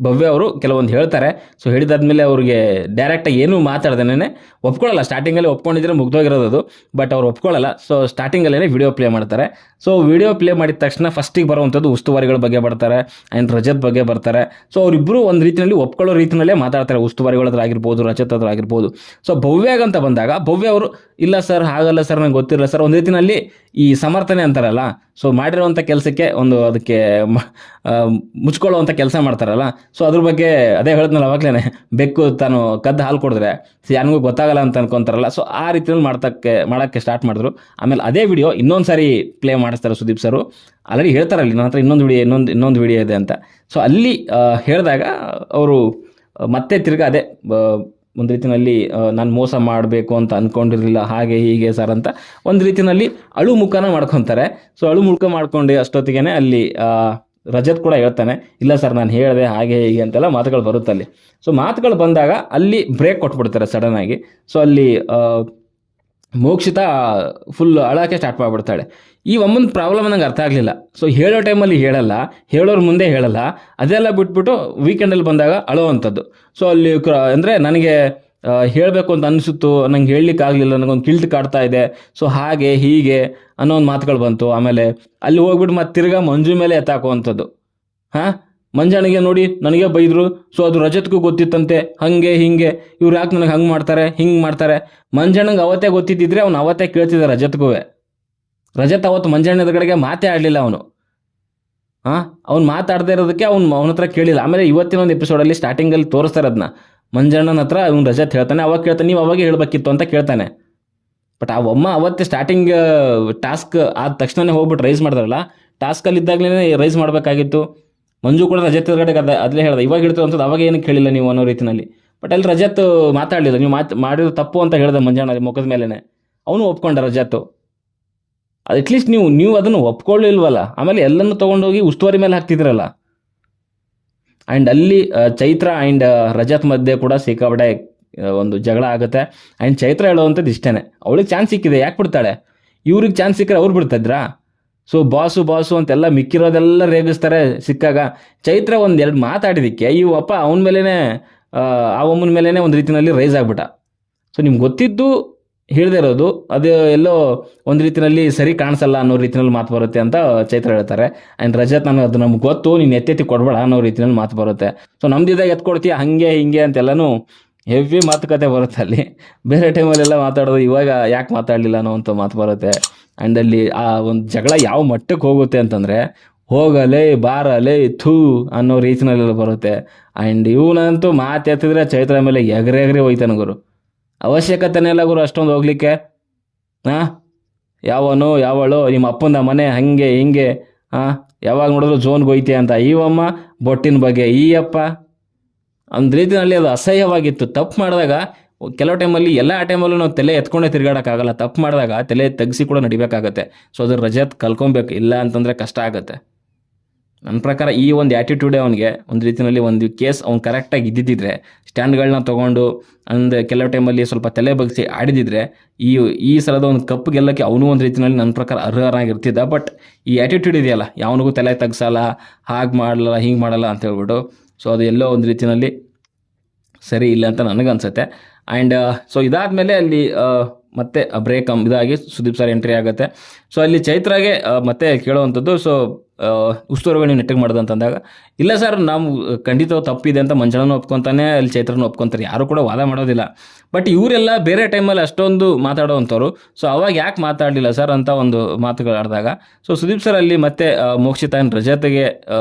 ಭವ್ಯ ಅವರು ಕೆಲವೊಂದು ಹೇಳ್ತಾರೆ. ಸೊ ಹೇಳಿದಾದ್ಮೇಲೆ ಅವ್ರಿಗೆ ಡೈರೆಕ್ಟಾಗಿ ಏನೂ ಮಾತಾಡ್ದೇನೆ ಒಪ್ಕೊಳ್ಳಲ್ಲ. ಸ್ಟಾರ್ಟಿಂಗಲ್ಲಿ ಒಪ್ಕೊಂಡಿದ್ರೆ ಮುಗ್ದೋಗಿರೋದು ಅದು, ಬಟ್ ಅವ್ರು ಒಪ್ಕೊಳ್ಳಲ್ಲ. ಸೊ ಸ್ಟಾರ್ಟಿಂಗಲ್ಲೇ ವಿಡಿಯೋ ಪ್ಲೇ ಮಾಡ್ತಾರೆ. ಸೊ ವಿಡಿಯೋ ಪ್ಲೇ ಮಾಡಿದ ತಕ್ಷಣ ಫಸ್ಟಿಗೆ ಬರುವಂಥದ್ದು ಉಸ್ತುವಾರಿಗಳ ಬಗ್ಗೆ ಬರ್ತಾರೆ ಆ್ಯಂಡ್ ರಜತ್ ಬಗ್ಗೆ ಬರ್ತಾರೆ. ಸೊ ಅವರಿಬ್ಬರು ಒಂದು ರೀತಿಯಲ್ಲಿ ಒಪ್ಕೊಳ್ಳೋ ರೀತಿಯಲ್ಲೇ ಮಾತಾಡ್ತಾರೆ, ಉಸ್ತುವಾರಿಗಳಾಗಿರ್ಬೋದು, ರಜತ್ ಆಗಿರ್ಬೋದು. ಸೊ ಭವ್ಯಾಗಂತ ಬಂದಾಗ ಭವ್ಯ ಅವರು ಇಲ್ಲ ಸರ್, ಹಾಗಲ್ಲ ಸರ್, ನಂಗೆ ಗೊತ್ತಿರಲ್ಲ ಸರ್, ಒಂದು ರೀತಿಯಲ್ಲಿ ಈ ಸಮರ್ಥನೆ ಅಂತಾರಲ್ಲ, ಸೊ ಮಾಡಿರೋವಂಥ ಕೆಲಸಕ್ಕೆ ಒಂದು ಅದಕ್ಕೆ ಮುಚ್ಕೊಳ್ಳುವಂಥ ಕೆಲಸ ಮಾಡ್ತಾರಲ್ಲ. ಸೊ ಅದ್ರ ಬಗ್ಗೆ ಅದೇ ಹೇಳಿದ್ನಲ್ಲ ಅವಾಗಲೇ, ಬೆಕ್ಕು ತಾನು ಕದ್ದು ಹಾಲು ಕೊಡಿದ್ರೆ ಯಾರಿಗೂ ಗೊತ್ತಾಗಲ್ಲ ಅಂತ ಅನ್ಕೊಂತಾರಲ್ಲ. ಸೊ ಆ ರೀತಿಯಲ್ಲಿ ಮಾಡೋಕ್ಕೆ ಸ್ಟಾರ್ಟ್ ಮಾಡಿದ್ರು. ಆಮೇಲೆ ಅದೇ ವಿಡಿಯೋ ಇನ್ನೊಂದು ಸಾರಿ ಪ್ಲೇ ಮಾಡಿಸ್ತಾರೆ ಸುದೀಪ್ ಸರ್. ಆಲ್ರೆಡಿ ಹೇಳ್ತಾರಲ್ಲಿ ನನ್ನ ಹತ್ರ ಇನ್ನೊಂದು ವಿಡಿಯೋ ಇದೆ ಅಂತ. ಸೊ ಅಲ್ಲಿ ಹೇಳಿದಾಗ ಅವರು ಮತ್ತೆ ತಿರ್ಗಾ ಅದೇ ಒಂದು ರೀತಿಯಲ್ಲಿ ನಾನು ಮೋಸ ಮಾಡಬೇಕು ಅಂತ ಅಂದ್ಕೊಂಡಿರಲಿಲ್ಲ, ಹಾಗೆ ಹೀಗೆ ಸರ್ ಅಂತ ಒಂದು ರೀತಿಯಲ್ಲಿ ಅಳು ಮುಖನ ಮಾಡ್ಕೊತಾರೆ. ಸೊ ಅಳು ಮುಖ ಮಾಡ್ಕೊಂಡು ಅಷ್ಟೊತ್ತಿಗೆ ಅಲ್ಲಿ ರಜತ್ ಕೂಡ ಹೇಳ್ತಾನೆ, ಇಲ್ಲ ಸರ್ ನಾನು ಹೇಳಿದೆ ಹಾಗೆ ಹೀಗೆ ಅಂತೆಲ್ಲ ಮಾತುಗಳು ಬರುತ್ತೆ ಅಲ್ಲಿ. ಸೊ ಮಾತುಗಳು ಬಂದಾಗ ಅಲ್ಲಿ ಬ್ರೇಕ್ ಕೊಟ್ಬಿಡ್ತಾರೆ ಸಡನ್ನಾಗಿ. ಸೊ ಅಲ್ಲಿ ಮೋಕ್ಷಿತಾ ಫುಲ್ ಅಳೋಕ್ಕೆ ಸ್ಟಾರ್ಟ್ ಮಾಡಿಬಿಡ್ತಾಳೆ. ಈ ಒಮ್ಮನ ಪ್ರಾಬ್ಲಮ್ ನಂಗೆ ಅರ್ಥ ಆಗಲಿಲ್ಲ. ಸೊ ಹೇಳೋ ಟೈಮಲ್ಲಿ ಹೇಳಲ್ಲ, ಹೇಳೋರು ಮುಂದೆ ಹೇಳಲ್ಲ, ಅದೆಲ್ಲ ಬಿಟ್ಬಿಟ್ಟು ವೀಕೆಂಡಲ್ಲಿ ಬಂದಾಗ ಅಳೋವಂಥದ್ದು. ಸೊ ಅಲ್ಲಿ ಅಂದರೆ ನನಗೆ ಹೇಳಬೇಕು ಅಂತ ಅನಿಸುತ್ತು, ನಂಗೆ ಹೇಳಲಿಕ್ಕೆ ಆಗಲಿಲ್ಲ, ನನಗೊಂದು ಕಿಲ್ಟ್ ಕಾಡ್ತಾ ಇದೆ, ಸೊ ಹಾಗೆ ಹೀಗೆ ಅನ್ನೋ ಒಂದು ಮಾತುಗಳು ಬಂತು. ಆಮೇಲೆ ಅಲ್ಲಿ ಹೋಗ್ಬಿಟ್ಟು ಮತ್ತೆ ತಿರ್ಗಾ ಮಂಜು ಮೇಲೆ ಎತ್ತಾಕುವಂಥದ್ದು. ಮಂಜಾನಿಗೆ ನೋಡಿ ನನಗೆ ಬೈದರು, ಸೊ ಅದು ರಜತ್ಗೂ ಗೊತ್ತಿತ್ತಂತೆ, ಹಾಗೆ ಹಿಂಗೆ ಇವ್ರು ಯಾಕೆ ನನಗೆ ಹಂಗೆ ಮಾಡ್ತಾರೆ ಹಿಂಗೆ ಮಾಡ್ತಾರೆ. ಮಂಜಣ್ಣಂಗೆ ಅವತ್ತೇ ಗೊತ್ತಿದ್ದಿದ್ರೆ ಅವ್ನು ಅವತ್ತೇ ಕೇಳ್ತಿದ್ದ ರಜತ್ಗೂ. ರಜತ್ ಅವತ್ತು ಮಂಜಣ್ಣ ಎದುರುಗಡೆಗೆ ಮಾತೇ ಆಡಲಿಲ್ಲ ಅವನು. ಅವ್ನು ಮಾತಾಡದೇ ಇರೋದಕ್ಕೆ ಅವನ ಹತ್ರ ಕೇಳಿಲ್ಲ. ಆಮೇಲೆ ಇವತ್ತಿನ ಒಂದು ಎಪಿಸೋಡಲ್ಲಿ ಸ್ಟಾರ್ಟಿಂಗಲ್ಲಿ ತೋರಿಸ್ತಾರೆ ಅದನ್ನ, ಮಂಜಣ್ಣನ ಹತ್ರ ಅವ್ನು ರಜತ್ ಹೇಳ್ತಾನೆ, ಅವಾಗ ಕೇಳ್ತಾನೆ ನೀವು ಅವಾಗೇ ಹೇಳಬೇಕಿತ್ತು ಅಂತ ಕೇಳ್ತಾನೆ. ಬಟ್ ಆ ಒಮ್ಮ ಅವತ್ತೇ ಸ್ಟಾರ್ಟಿಂಗ್ ಟಾಸ್ಕ್ ಆದ ತಕ್ಷಣವೇ ಹೋಗ್ಬಿಟ್ಟು ರೈಸ್ ಮಾಡಿದ್ರಲ್ಲ, ಟಾಸ್ಕಲ್ಲಿ ಇದ್ದಾಗಲೇ ರೈಸ್ ಮಾಡಬೇಕಾಗಿತ್ತು. ಮಂಜು ಕೂಡ ರಜತ್ ಎದುರುಗಡೆ ಅದೇ ಹೇಳ್ದೆ, ಇವಾಗ ಹೇಳ್ತೀವಿ ಅಂತದ್ದು ಅವಾಗ ಏನಕ್ಕೆ ಕೇಳಿಲ್ಲ ನೀವು ಅನ್ನೋ ರೀತಿಯಲ್ಲಿ. ಬಟ್ ಅಲ್ಲಿ ರಜತ್ ಮಾತಾಡಲಿಲ್ಲ, ನೀವು ಮಾಡಿರೋ ತಪ್ಪು ಅಂತ ಹೇಳಿದೆ ಮಂಜಣ್ಣ ಮುಖದ ಮೇಲೇ. ಅವನು ಒಪ್ಕೊಂಡ ರಜತ್. ಅದು ಅಟ್ಲೀಸ್ಟ್ ನೀವು ಅದನ್ನು ಒಪ್ಕೊಳ್ಳಿಲ್ವಲ್ಲ. ಆಮೇಲೆ ಎಲ್ಲನೂ ತೊಗೊಂಡೋಗಿ ಉಸ್ತುವಾರಿ ಮೇಲೆ ಹಾಕ್ತಿದ್ರಲ್ಲ. ಆ್ಯಂಡ್ ಅಲ್ಲಿ ಚೈತ್ರ ಆ್ಯಂಡ್ ರಜತ್ ಮಧ್ಯೆ ಕೂಡ ಸಿಕ್ಕಾಪಟ್ಟೆ ಒಂದು ಜಗಳ ಆಗುತ್ತೆ. ಆ್ಯಂಡ್ ಚೈತ್ರ ಹೇಳುವಂಥದ್ದು ಇಷ್ಟೇ, ಅವಳಿಗೆ ಚಾನ್ಸ್ ಸಿಕ್ಕಿದೆ ಯಾಕೆ ಬಿಡ್ತಾಳೆ, ಇವ್ರಿಗೆ ಚಾನ್ಸ್ ಸಿಕ್ಕರೆ ಅವ್ರು ಬಿಡ್ತಿದ್ರಾ. ಸೊ ಬಾಸು ಅಂತೆಲ್ಲ ಮಿಕ್ಕಿರೋದೆಲ್ಲ ರೇಗಿಸ್ತಾರೆ ಸಿಕ್ಕಾಗ. ಚೈತ್ರ ಒಂದೆರಡು ಮಾತಾಡಿದ್ದಕ್ಕೆ ಅಪ್ಪ ಅವನ ಮೇಲೇ ಆ ಒಮ್ಮನ ಮೇಲೇ ಒಂದು ರೀತಿಯಲ್ಲಿ ರೈಸ್ ಆಗ್ಬಿಟ್ಟ. ಸೊ ನಿಮ್ಗೆ ಗೊತ್ತಿದ್ದು ಹೇಳದೇ ಇರೋದು ಅದು ಎಲ್ಲೋ ಒಂದು ರೀತಿಯಲ್ಲಿ ಸರಿ ಕಾಣಿಸಲ್ಲ ಅನ್ನೋ ರೀತಿಯಲ್ಲಿ ಮಾತು ಬರುತ್ತೆ ಅಂತ ಚೈತ್ರ ಹೇಳ್ತಾರೆ. ಆ್ಯಂಡ್ ರಜತ್ ಅದು ನಮ್ಗೆ ಗೊತ್ತು, ನೀನು ಎತ್ತೆತ್ತಿ ಕೊಡಬೇಡ ಅನ್ನೋ ರೀತಿಯಲ್ಲಿ ಮಾತು ಬರುತ್ತೆ. ಸೊ ನಮ್ದಿದ್ದಾಗ ಎತ್ಕೊಡ್ತೀಯ ಹಾಗೆ ಹಿಂಗೆ ಅಂತೆಲ್ಲನೂ ಹೆವಿ ಮಾತುಕತೆ ಬರುತ್ತೆ ಅಲ್ಲಿ. ಬೇರೆ ಟೈಮಲ್ಲೆಲ್ಲ ಮಾತಾಡೋದು, ಇವಾಗ ಯಾಕೆ ಮಾತಾಡಲಿಲ್ಲ ಅನ್ನೋವಂಥ ಮಾತು ಬರುತ್ತೆ. ಆ್ಯಂಡ್ ಅಲ್ಲಿ ಆ ಒಂದು ಜಗಳ ಯಾವ ಮಟ್ಟಕ್ಕೆ ಹೋಗುತ್ತೆ ಅಂತಂದರೆ, ಹೋಗಲೇ ಬಾರಲೇ ಥೂ ಅನ್ನೋ ರೀತಿನಲ್ಲೆಲ್ಲ ಬರುತ್ತೆ. ಆ್ಯಂಡ್ ಇವನಂತೂ ಮಾತು ಎತ್ತಿದ್ರೆ ಚೈತ್ರ ಮೇಲೆ ಎಗರೆ ಹೋಯ್ತಾನೆ ಗುರು. ಅವಶ್ಯಕತೆನೇ ಇಲ್ಲ ಗುರು ಅಷ್ಟೊಂದು ಹೋಗ್ಲಿಕ್ಕೆ. ಯಾವನು ಯಾವಳು ನಿಮ್ಮ ಅಪ್ಪಂದ ಮನೆ ಹಾಗೆ ಹಿಂಗೆ ಯಾವಾಗ ನೋಡಿದ್ರು ಝೋನ್ಗೆ ಹೋಯ್ತೆ ಅಂತ ಇವಮ್ಮ ಬೊಟ್ಟಿನ ಬಗ್ಗೆ ಈ ಅಪ್ಪ ಒಂದು ರೀತಿಯಲ್ಲಿ ಅದು ಅಸಹ್ಯವಾಗಿತ್ತು. ತಪ್ಪು ಮಾಡಿದಾಗ ಕೆಲವು ಟೈಮಲ್ಲಿ ಎಲ್ಲ ಟೈಮಲ್ಲೂ ನಾವು ತಲೆ ಎತ್ಕೊಂಡೇ ತಿರುಗಾಡೋಕ್ಕಾಗಲ್ಲ. ತಪ್ಪು ಮಾಡಿದಾಗ ತಲೆ ತೆಗ್ಸಿ ಕೂಡ ನಡಿಬೇಕಾಗತ್ತೆ. ಸೊ ಅದ್ರ ರಜತ್ ಕಲ್ಕೊಬೇಕು, ಇಲ್ಲ ಅಂತಂದರೆ ಕಷ್ಟ ಆಗುತ್ತೆ. ನನ್ನ ಪ್ರಕಾರ ಈ ಒಂದು ಆ್ಯಟಿಟ್ಯೂಡೇ ಅವನಿಗೆ ಒಂದು ರೀತಿಯಲ್ಲಿ ಒಂದು ಕೇಸ್ ಅವ್ನು ಕರೆಕ್ಟಾಗಿ ಇದ್ದಿದ್ದರೆ, ಸ್ಟ್ಯಾಂಡ್ಗಳನ್ನ ತೊಗೊಂಡು ಅಂದರೆ ಕೆಲವು ಟೈಮಲ್ಲಿ ಸ್ವಲ್ಪ ತಲೆ ಬಗ್ಸಿ ಆಡಿದಿದ್ರೆ ಈ ಸಲದ ಒಂದು ಕಪ್ ಗೆಲ್ಲಕ್ಕೆ ಅವನು ಒಂದು ರೀತಿಯಲ್ಲಿ ನನ್ನ ಪ್ರಕಾರ ಅರ್ಹರಾಗಿರ್ತಿದ್ದ. ಬಟ್ ಈ ಆ್ಯಟಿಟ್ಯೂಡ್ ಇದೆಯಲ್ಲ, ಯಾವನಿಗೂ ತಲೆ ತಗ್ಸಲ್ಲ, ಹಾಗೆ ಮಾಡಲ್ಲ ಹಿಂಗೆ ಮಾಡಲ್ಲ ಅಂತ ಹೇಳ್ಬಿಟ್ಟು, ಸೊ ಅದು ಎಲ್ಲೋ ಒಂದು ರೀತಿಯಲ್ಲಿ ಸರಿ ಇಲ್ಲ ಅಂತ ನನಗನ್ಸುತ್ತೆ. ಆ್ಯಂಡ್ ಸೊ ಇದಾದಮೇಲೆ ಅಲ್ಲಿ ಮತ್ತೆ ಬ್ರೇಕ್ ಇದಾಗಿ ಸುದೀಪ್ ಸರ್ ಎಂಟ್ರಿ ಆಗುತ್ತೆ. ಸೊ ಅಲ್ಲಿ ಚೈತ್ರಾಗೆ ಮತ್ತೆ ಕೇಳುವಂಥದ್ದು, ಸೊ ಉಸ್ತುವಾರಿಗಳು ನೀವು ನೆಟ್ಟಿಗೆ ಮಾಡೋದು ಅಂತಂದಾಗ, ಇಲ್ಲ ಸರ್ ನಾವು ಖಂಡಿತ ತಪ್ಪಿದೆ ಅಂತ ಮಂಜಣ್ಣನೂ ಒಪ್ಕೊತಾನೆ, ಅಲ್ಲಿ ಚೈತ್ರನೂ ಒಪ್ಕೊತಾರೆ, ಯಾರು ಕೂಡ ವಾದ ಮಾಡೋದಿಲ್ಲ. ಬಟ್ ಇವರೆಲ್ಲ ಬೇರೆ ಟೈಮಲ್ಲಿ ಅಷ್ಟೊಂದು ಮಾತಾಡೋವಂಥವ್ರು, ಸೊ ಅವಾಗ ಯಾಕೆ ಮಾತಾಡಲಿಲ್ಲ ಸರ್ ಅಂತ ಒಂದು ಮಾತುಗಳು ಆಡಿದಾಗ, ಸೊ ಸುದೀಪ್ ಸರ್ ಅಲ್ಲಿ ಮತ್ತೆ ಮೋಕ್ಷಿತಾ ಆ್ಯಂಡ್ ರಜತ್ಗೆ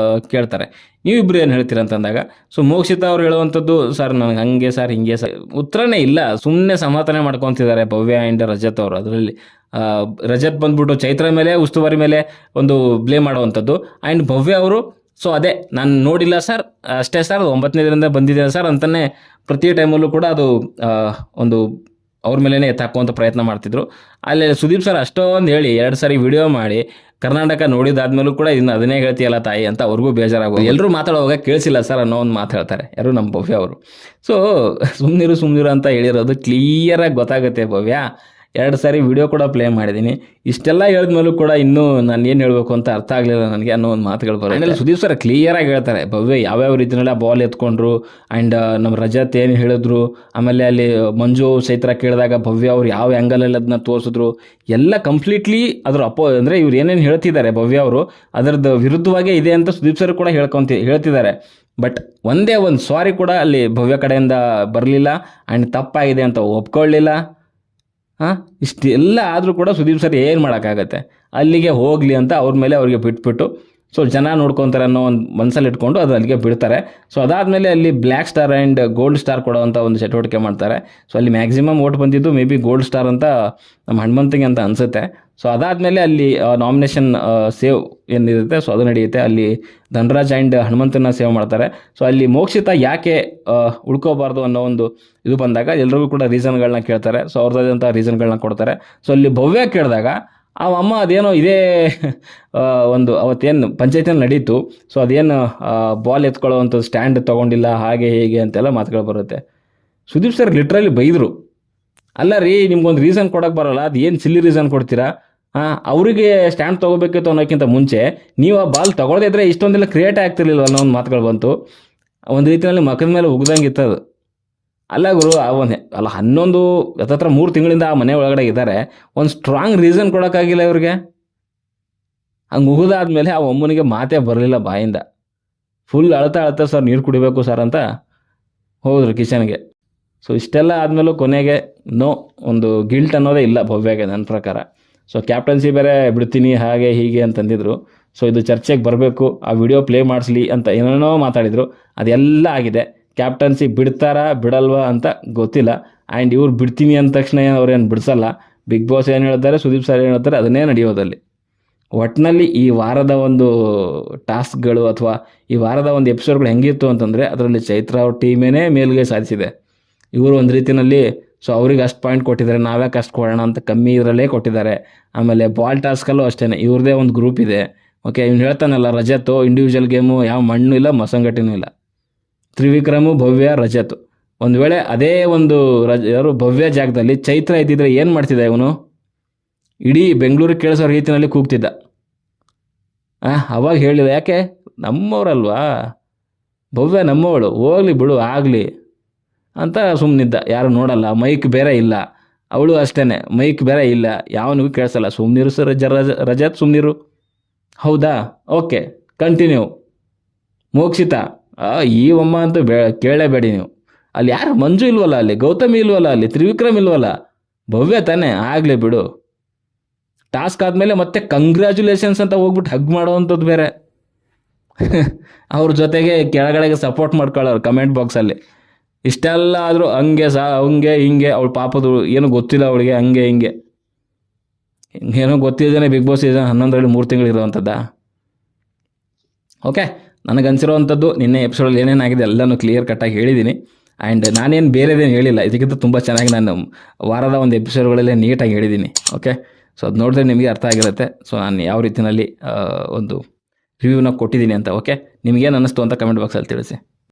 ಕೇಳ್ತಾರೆ, ನೀವಿಬ್ಬರು ಏನು ಹೇಳ್ತೀರ ಅಂತಂದಾಗ, ಸೊ ಮೋಕ್ಷಿತಾ ಅವ್ರು ಹೇಳುವಂಥದ್ದು, ಸರ್ ನನಗೆ ಹಂಗೆ ಸರ್ ಹಿಂಗೆ ಸರ್, ಉತ್ತರನೇ ಇಲ್ಲ, ಸುಮ್ಮನೆ ಸಮಾಧಾನ ಮಾಡ್ಕೊತಿದ್ದಾರೆ ಭವ್ಯ ಆ್ಯಂಡ್ ರಜತ್ ಅವರು. ಅದರಲ್ಲಿ ರಜತ್ ಬಂದ್ಬಿಟ್ಟು ಚೈತ್ರ ಮೇಲೆ ಉಸ್ತುವಾರಿ ಮೇಲೆ ಒಂದು ಬ್ಲೇಮ್ ಮಾಡುವಂಥದ್ದು, ಆ್ಯಂಡ್ ಭವ್ಯ ಅವರು ಸೊ ಅದೇ ನಾನು ನೋಡಿಲ್ಲ ಸರ್, ಅಷ್ಟೇ ಸರ್, ಅದು 9ನೇ ದಿನದಿಂದ ಬಂದಿದೆ ಸರ್ ಅಂತಲೇ ಪ್ರತಿ ಟೈಮಲ್ಲೂ ಕೂಡ ಅದು ಒಂದು ಅವ್ರ ಮೇಲೇ ಎತ್ತಾಕುವಂಥ ಪ್ರಯತ್ನ ಮಾಡ್ತಿದ್ರು. ಅಲ್ಲಿ ಸುದೀಪ್ ಸರ್ ಅಷ್ಟೊಂದು ಹೇಳಿ 2 ಸಾರಿ ವಿಡಿಯೋ ಮಾಡಿ ಕರ್ನಾಟಕ ನೋಡಿದಾದ್ಮೇಲೂ ಕೂಡ ಇನ್ನು ಅದನ್ನೇ ಹೇಳ್ತೀಯಲ್ಲ ತಾಯಿ ಅಂತ ಅವ್ರಿಗೂ ಬೇಜಾರಾಗೋದು. ಎಲ್ಲರೂ ಮಾತಾಡುವಾಗ ಕೇಳಿಸಿಲ್ಲ ಸರ್ ಅನ್ನೋ ಒಂದು ಮಾತು ಹೇಳ್ತಾರೆ, ಯಾರು ನಮ್ಮ ಭವ್ಯ ಅವರು. ಸೊ ಸುಮ್ಮನಿರು ಅಂತ ಹೇಳಿರೋದು ಕ್ಲಿಯರಾಗಿ ಗೊತ್ತಾಗುತ್ತೆ ಭವ್ಯ. 2 ಸಾರಿ ವಿಡಿಯೋ ಕೂಡ ಪ್ಲೇ ಮಾಡಿದ್ದೀನಿ. ಇಷ್ಟೆಲ್ಲ ಹೇಳಿದ್ಮೇಲೂ ಕೂಡ ಇನ್ನೂ ನಾನು ಏನು ಹೇಳಬೇಕು ಅಂತ ಅರ್ಥ ಆಗಲಿಲ್ಲ ನನಗೆ ಅನ್ನೋ ಒಂದು ಮಾತುಗಳು ಬರೋದು. ಆಮೇಲೆ ಸುದೀಪ್ ಸರ್ ಕ್ಲಿಯರಾಗಿ ಹೇಳ್ತಾರೆ ಭವ್ಯ ಯಾವ್ಯಾವ ರೀತಿನೆಲ್ಲ ಬಾಲ್ ಎತ್ಕೊಂಡ್ರು, ಆ್ಯಂಡ್ ನಮ್ಮ ರಜತ್ ಏನು ಹೇಳಿದ್ರು, ಆಮೇಲೆ ಅಲ್ಲಿ ಮಂಜು ಚೈತ್ರ ಕೇಳಿದಾಗ ಭವ್ಯ ಅವ್ರು ಯಾವ ಆ್ಯಂಗಲಲ್ಲಿ ಅದನ್ನ ತೋರಿಸಿದ್ರು, ಎಲ್ಲ ಕಂಪ್ಲೀಟ್ಲಿ ಅದ್ರ ಅಂದರೆ ಇವ್ರು ಏನೇನು ಹೇಳ್ತಿದ್ದಾರೆ ಭವ್ಯ ಅವರು ಅದರದ್ದು ವಿರುದ್ಧವಾಗೇ ಇದೆ ಅಂತ ಸುದೀಪ್ ಸರ್ ಕೂಡ ಹೇಳ್ತಿದ್ದಾರೆ. ಬಟ್ ಒಂದೇ ಒಂದು ಸಾರಿ ಕೂಡ ಅಲ್ಲಿ ಭವ್ಯ ಕಡೆಯಿಂದ ಬರಲಿಲ್ಲ, ಆ್ಯಂಡ್ ತಪ್ಪಾಗಿದೆ ಅಂತ ಒಪ್ಕೊಳ್ಳಿಲ್ಲ. ಇಷ್ಟೆಲ್ಲ ಆದರೂ ಕೂಡ ಸುದೀಪ್ ಸರ್ ಏನು ಮಾಡೋಕ್ಕಾಗತ್ತೆ, ಅಲ್ಲಿಗೆ ಹೋಗಲಿ ಅಂತ ಅವ್ರ ಮೇಲೆ ಅವ್ರಿಗೆ ಬಿಟ್ಬಿಟ್ಟು ಸೊ ಜನ ನೋಡ್ಕೊತಾರೆ ಅನ್ನೋ ಒಂದು ಮನಸ್ಸಲ್ಲಿ ಇಟ್ಕೊಂಡು ಅದು ಅಲ್ಲಿಗೆ ಬಿಡ್ತಾರೆ. ಸೊ ಅದಾದಮೇಲೆ ಅಲ್ಲಿ black star and gold star ಕೊಡೋವಂಥ ಒಂದು ಚಟುವಟಿಕೆ ಮಾಡ್ತಾರೆ. ಸೊ ಅಲ್ಲಿ ಮ್ಯಾಕ್ಸಿಮಮ್ ಓಟ್ ಬಂದಿದ್ದು ಮೇ ಬಿ ಗೋಲ್ಡ್ ಸ್ಟಾರ್ ಅಂತ ನಮ್ಮ ಹನುಮಂತಿಗೆ ಅಂತ ಅನಿಸುತ್ತೆ. ಸೊ ಅದಾದಮೇಲೆ ಅಲ್ಲಿ ನಾಮಿನೇಷನ್ ಸೇವ್ ಏನಿರುತ್ತೆ ಸೊ ಅದು ನಡೆಯುತ್ತೆ. ಅಲ್ಲಿ ಧನರಾಜ್ ಆ್ಯಂಡ್ ಹನುಮಂತನ ಸೇವ್ ಮಾಡ್ತಾರೆ. ಸೊ ಅಲ್ಲಿ ಮೋಕ್ಷಿತ ಯಾಕೆ ಉಳ್ಕೋಬಾರ್ದು ಅನ್ನೋ ಒಂದು ಇದು ಬಂದಾಗ ಎಲ್ರಿಗೂ ಕೂಡ ರೀಸನ್ಗಳನ್ನ ಕೇಳ್ತಾರೆ. ಸೊ ಅವ್ರದ್ದಾದಂಥ ರೀಸನ್ಗಳನ್ನ ಕೊಡ್ತಾರೆ. ಸೊ ಅಲ್ಲಿ ಭವ್ಯ ಕೇಳಿದಾಗ ಅಮ್ಮ ಅದೇನೋ ಇದೇ ಒಂದು ಅವತ್ತೇನು ಪಂಚಾಯತಿಯಲ್ಲಿ ನಡೀತು, ಸೊ ಅದೇನು ಬಾಲ್ ಎತ್ಕೊಳ್ಳೋವಂಥ ಸ್ಟ್ಯಾಂಡ್ ತೊಗೊಂಡಿಲ್ಲ ಹಾಗೆ ಹೇಗೆ ಅಂತೆಲ್ಲ ಮಾತುಗಳು ಬರುತ್ತೆ. ಸುದೀಪ್ ಸರ್ ಲಿಟ್ರಲಿ ಬೈದರು, ಅಲ್ಲ ರೀ ನಿಮ್ಗೊಂದು ರೀಸನ್ ಕೊಡೋಕ್ಕೆ ಬರೋಲ್ಲ, ಅದು ಏನು ಸಿಲ್ಲಿ ರೀಸನ್ ಕೊಡ್ತೀರಾ, ಅವರಿಗೆ ಸ್ಟ್ಯಾಂಡ್ ತೊಗೋಬೇಕಿತ್ತು ಅನ್ನೋಕ್ಕಿಂತ ಮುಂಚೆ ನೀವು ಆ ಬಾಲ್ ತೊಗೊಳದೇ ಇದ್ರೆ ಇಷ್ಟೊಂದೆಲ್ಲ ಕ್ರಿಯೇಟ್ ಆಗ್ತಿರ್ಲಿಲ್ಲ ಅನ್ನೋ ಒಂದು ಮಾತುಗಳು ಬಂತು. ಒಂದು ರೀತಿಯಲ್ಲಿ ಮಕ್ಕದ ಮೇಲೆ ಉಗ್ದಂಗೆ ಇತ್ತದು. ಅಲ್ಲ ಗುರು, ಅಲ್ಲ 11 ಹತ್ತತ್ರ 3 ತಿಂಗಳಿಂದ ಆ ಮನೆ ಒಳಗಡೆ ಇದ್ದಾರೆ, ಒಂದು ಸ್ಟ್ರಾಂಗ್ ರೀಸನ್ ಕೊಡೋಕ್ಕಾಗಿಲ್ಲ ಇವ್ರಿಗೆ. ಹಂಗೆ ಉಗಿದಾದ್ಮೇಲೆ ಆ ಅಮ್ಮನಿಗೆ ಮಾತೇ ಬರಲಿಲ್ಲ ಬಾಯಿಂದ. ಫುಲ್ ಅಳ್ತಾ ಸರ್ ನೀರು ಕುಡಿಬೇಕು ಸರ್ ಅಂತ ಹೋದ್ರು ಕಿಚನ್ಗೆ. ಸೊ ಇಷ್ಟೆಲ್ಲ ಆದಮೇಲೂ ಕೊನೆಗೆ ಒಂದು ಗಿಲ್ಟ್ ಅನ್ನೋದೇ ಇಲ್ಲ ಭವ್ಯಗೆ ನನ್ನ ಪ್ರಕಾರ. ಸೊ ಕ್ಯಾಪ್ಟನ್ಸಿ ಬೇರೆ ಬಿಡ್ತೀನಿ ಹಾಗೆ ಹೀಗೆ ಅಂತಂದಿದ್ರು. ಸೊ ಇದು ಚರ್ಚೆಗೆ ಬರಬೇಕು, ಆ ವಿಡಿಯೋ ಪ್ಲೇ ಮಾಡಿಸ್ಲಿ ಅಂತ ಏನೇನೋ ಮಾತಾಡಿದರು, ಅದೆಲ್ಲ ಆಗಿದೆ. ಕ್ಯಾಪ್ಟನ್ಸಿ ಬಿಡ್ತಾರಾ ಬಿಡಲ್ವಾ ಅಂತ ಗೊತ್ತಿಲ್ಲ. ಆ್ಯಂಡ್ ಇವ್ರು ಬಿಡ್ತೀನಿ ಅಂದ ತಕ್ಷಣ ಅವ್ರೇನು ಬಿಡಿಸಲ್ಲ. ಬಿಗ್ ಬಾಸ್ ಏನು ಹೇಳ್ತಾರೆ, ಸುದೀಪ್ ಸರ್ ಏನು ಹೇಳ್ತಾರೆ ಅದನ್ನೇ ನಡೆಯೋದಲ್ಲಿ. ಒಟ್ಟಿನಲ್ಲಿ ಈ ವಾರದ ಒಂದು ಟಾಸ್ಕ್ಗಳು ಅಥವಾ ಈ ವಾರದ ಒಂದು ಎಪಿಸೋಡ್ಗಳು ಹೆಂಗಿತ್ತು ಅಂತಂದರೆ ಅದರಲ್ಲಿ ಚೈತ್ರ ಅವ್ರ ಟೀಮೇನೇ ಮೇಲ್ಗೆ ಸಾಧಿಸಿದೆ. ಇವರು ಒಂದು ರೀತಿಯಲ್ಲಿ ಸೊ ಅವ್ರಿಗೆ ಅಷ್ಟು ಪಾಯಿಂಟ್ ಕೊಟ್ಟಿದ್ದಾರೆ, ನಾವ್ಯಾಕೆ ಅಷ್ಟು ಕೊಡೋಣ ಅಂತ ಕಮ್ಮಿ ಇದರಲ್ಲೇ ಕೊಟ್ಟಿದ್ದಾರೆ. ಆಮೇಲೆ ಬಾಲ್ ಟಾಸ್ಕಲ್ಲೂ ಅಷ್ಟೇ ಇವ್ರದ್ದೇ ಒಂದು ಗ್ರೂಪ್ ಇದೆ. ಓಕೆ, ಇವ್ನು ಹೇಳ್ತಾನಲ್ಲ ರಜತ್ ಇಂಡಿವಿಜುವಲ್ ಗೇಮು ಯಾವ ಮಣ್ಣು ಇಲ್ಲ ಮಸಂಗಟ್ಟಿನೂ ಇಲ್ಲ. ತ್ರಿವಿಕ್ರಮು ಭವ್ಯ ರಜತ್, ಒಂದು ವೇಳೆ ಅದೇ ಒಂದು ಯಾರು ಭವ್ಯ ಜಾಗದಲ್ಲಿ ಚೈತ್ರ ಇದ್ದಿದ್ರೆ ಏನು ಮಾಡ್ತಿದ್ದ ಇವನು? ಇಡೀ ಬೆಂಗಳೂರಿಗೆ ಕೇಳಿಸೋ ರೀತಿಯಲ್ಲಿ ಕೂಗ್ತಿದ್ದ. ಅವಾಗ ಹೇಳಿದ, ಯಾಕೆ ನಮ್ಮವ್ರಲ್ವಾ ಭವ್ಯ, ನಮ್ಮವಳು, ಹೋಗ್ಲಿ ಬಿಡು ಆಗಲಿ ಅಂತ ಸುಮ್ಮನಿದ್ದ. ಯಾರು ನೋಡಲ್ಲ, ಮೈಕ್ ಬೇರೆ ಇಲ್ಲ, ಅವಳು ಅಷ್ಟೇ ಮೈಕ್ ಬೇರೆ ಇಲ್ಲ, ಯಾವನಿಗೂ ಕೇಳಿಸಲ್ಲ. ಸುಮ್ಮನಿರು ಸರ್ ರಜತ್ ಸುಮ್ಮನಿರು. ಹೌದಾ, ಓಕೆ ಕಂಟಿನ್ಯೂ. ಮೋಕ್ಷಿತ ಈ ಅಮ್ಮ ಅಂತೂ ಕೇಳಲೇಬೇಡಿ ನೀವು. ಅಲ್ಲಿ ಯಾರು ಮಂಜು ಇಲ್ವಲ್ಲ, ಅಲ್ಲಿ ಗೌತಮಿ ಇಲ್ವಲ್ಲ, ಅಲ್ಲಿ ತ್ರಿವಿಕ್ರಮ್ ಇಲ್ವಲ್ಲ, ಭವ್ಯ ತಾನೇ, ಆಗಲಿ ಬಿಡು. ಟಾಸ್ಕ್ ಆದಮೇಲೆ ಮತ್ತೆ ಕಂಗ್ರ್ಯಾಚುಲೇಷನ್ಸ್ ಅಂತ ಹೋಗ್ಬಿಟ್ಟು ಹಗ್ ಮಾಡೋವಂಥದ್ದು ಬೇರೆ. ಅವ್ರ ಜೊತೆಗೆ ಕೆಳಗಡೆಗೆ ಸಪೋರ್ಟ್ ಮಾಡ್ಕೊಳ್ಳೋರು ಕಮೆಂಟ್ ಬಾಕ್ಸಲ್ಲಿ. ಇಷ್ಟೆಲ್ಲ ಆದರೂ ಹಂಗೆ ಹಿಂಗೆ ಅವಳು ಪಾಪದು ಏನೂ ಗೊತ್ತಿಲ್ಲ ಅವಳಿಗೆ, ಹಂಗೆ ಹಿಂಗೆ ಏನೋ ಗೊತ್ತಿದ್ದಾನೆ. ಬಿಗ್ ಬಾಸ್ ಸೀಸನ್ 11ರಲ್ಲಿ 3 ತಿಂಗಳಿರುವಂಥದ್ದಾ? ಓಕೆ, ನನಗನ್ಸಿರೋವಂಥದ್ದು ನಿನ್ನೆ ಎಪಿಸೋಡಲ್ಲಿ ಏನೇನಾಗಿದೆ ಎಲ್ಲನೂ ಕ್ಲಿಯರ್ ಕಟ್ಟಾಗಿ ಹೇಳಿದ್ದೀನಿ. ಆ್ಯಂಡ್ ನಾನೇನು ಬೇರೆದೇನು ಹೇಳಿಲ್ಲ, ಇದಕ್ಕಿಂತ ತುಂಬ ಚೆನ್ನಾಗಿ ನಾನು ವಾರದ ಒಂದು ಎಪಿಸೋಡ್ಗಳಲ್ಲೇ ನೀಟಾಗಿ ಹೇಳಿದ್ದೀನಿ. ಓಕೆ, ಸೊ ಅದು ನೋಡಿದ್ರೆ ನಿಮಗೆ ಅರ್ಥ ಆಗಿರುತ್ತೆ. ಸೊ ನಾನು ಯಾವ ರೀತಿಯಲ್ಲಿ ಒಂದು ರಿವ್ಯೂನ ಕೊಟ್ಟಿದ್ದೀನಿ ಅಂತ. ಓಕೆ, ನಿಮಗೇನು ಅನ್ನಿಸ್ತು ಅಂತ ಕಮೆಂಟ್ ಬಾಕ್ಸಲ್ಲಿ ತಿಳಿಸಿ.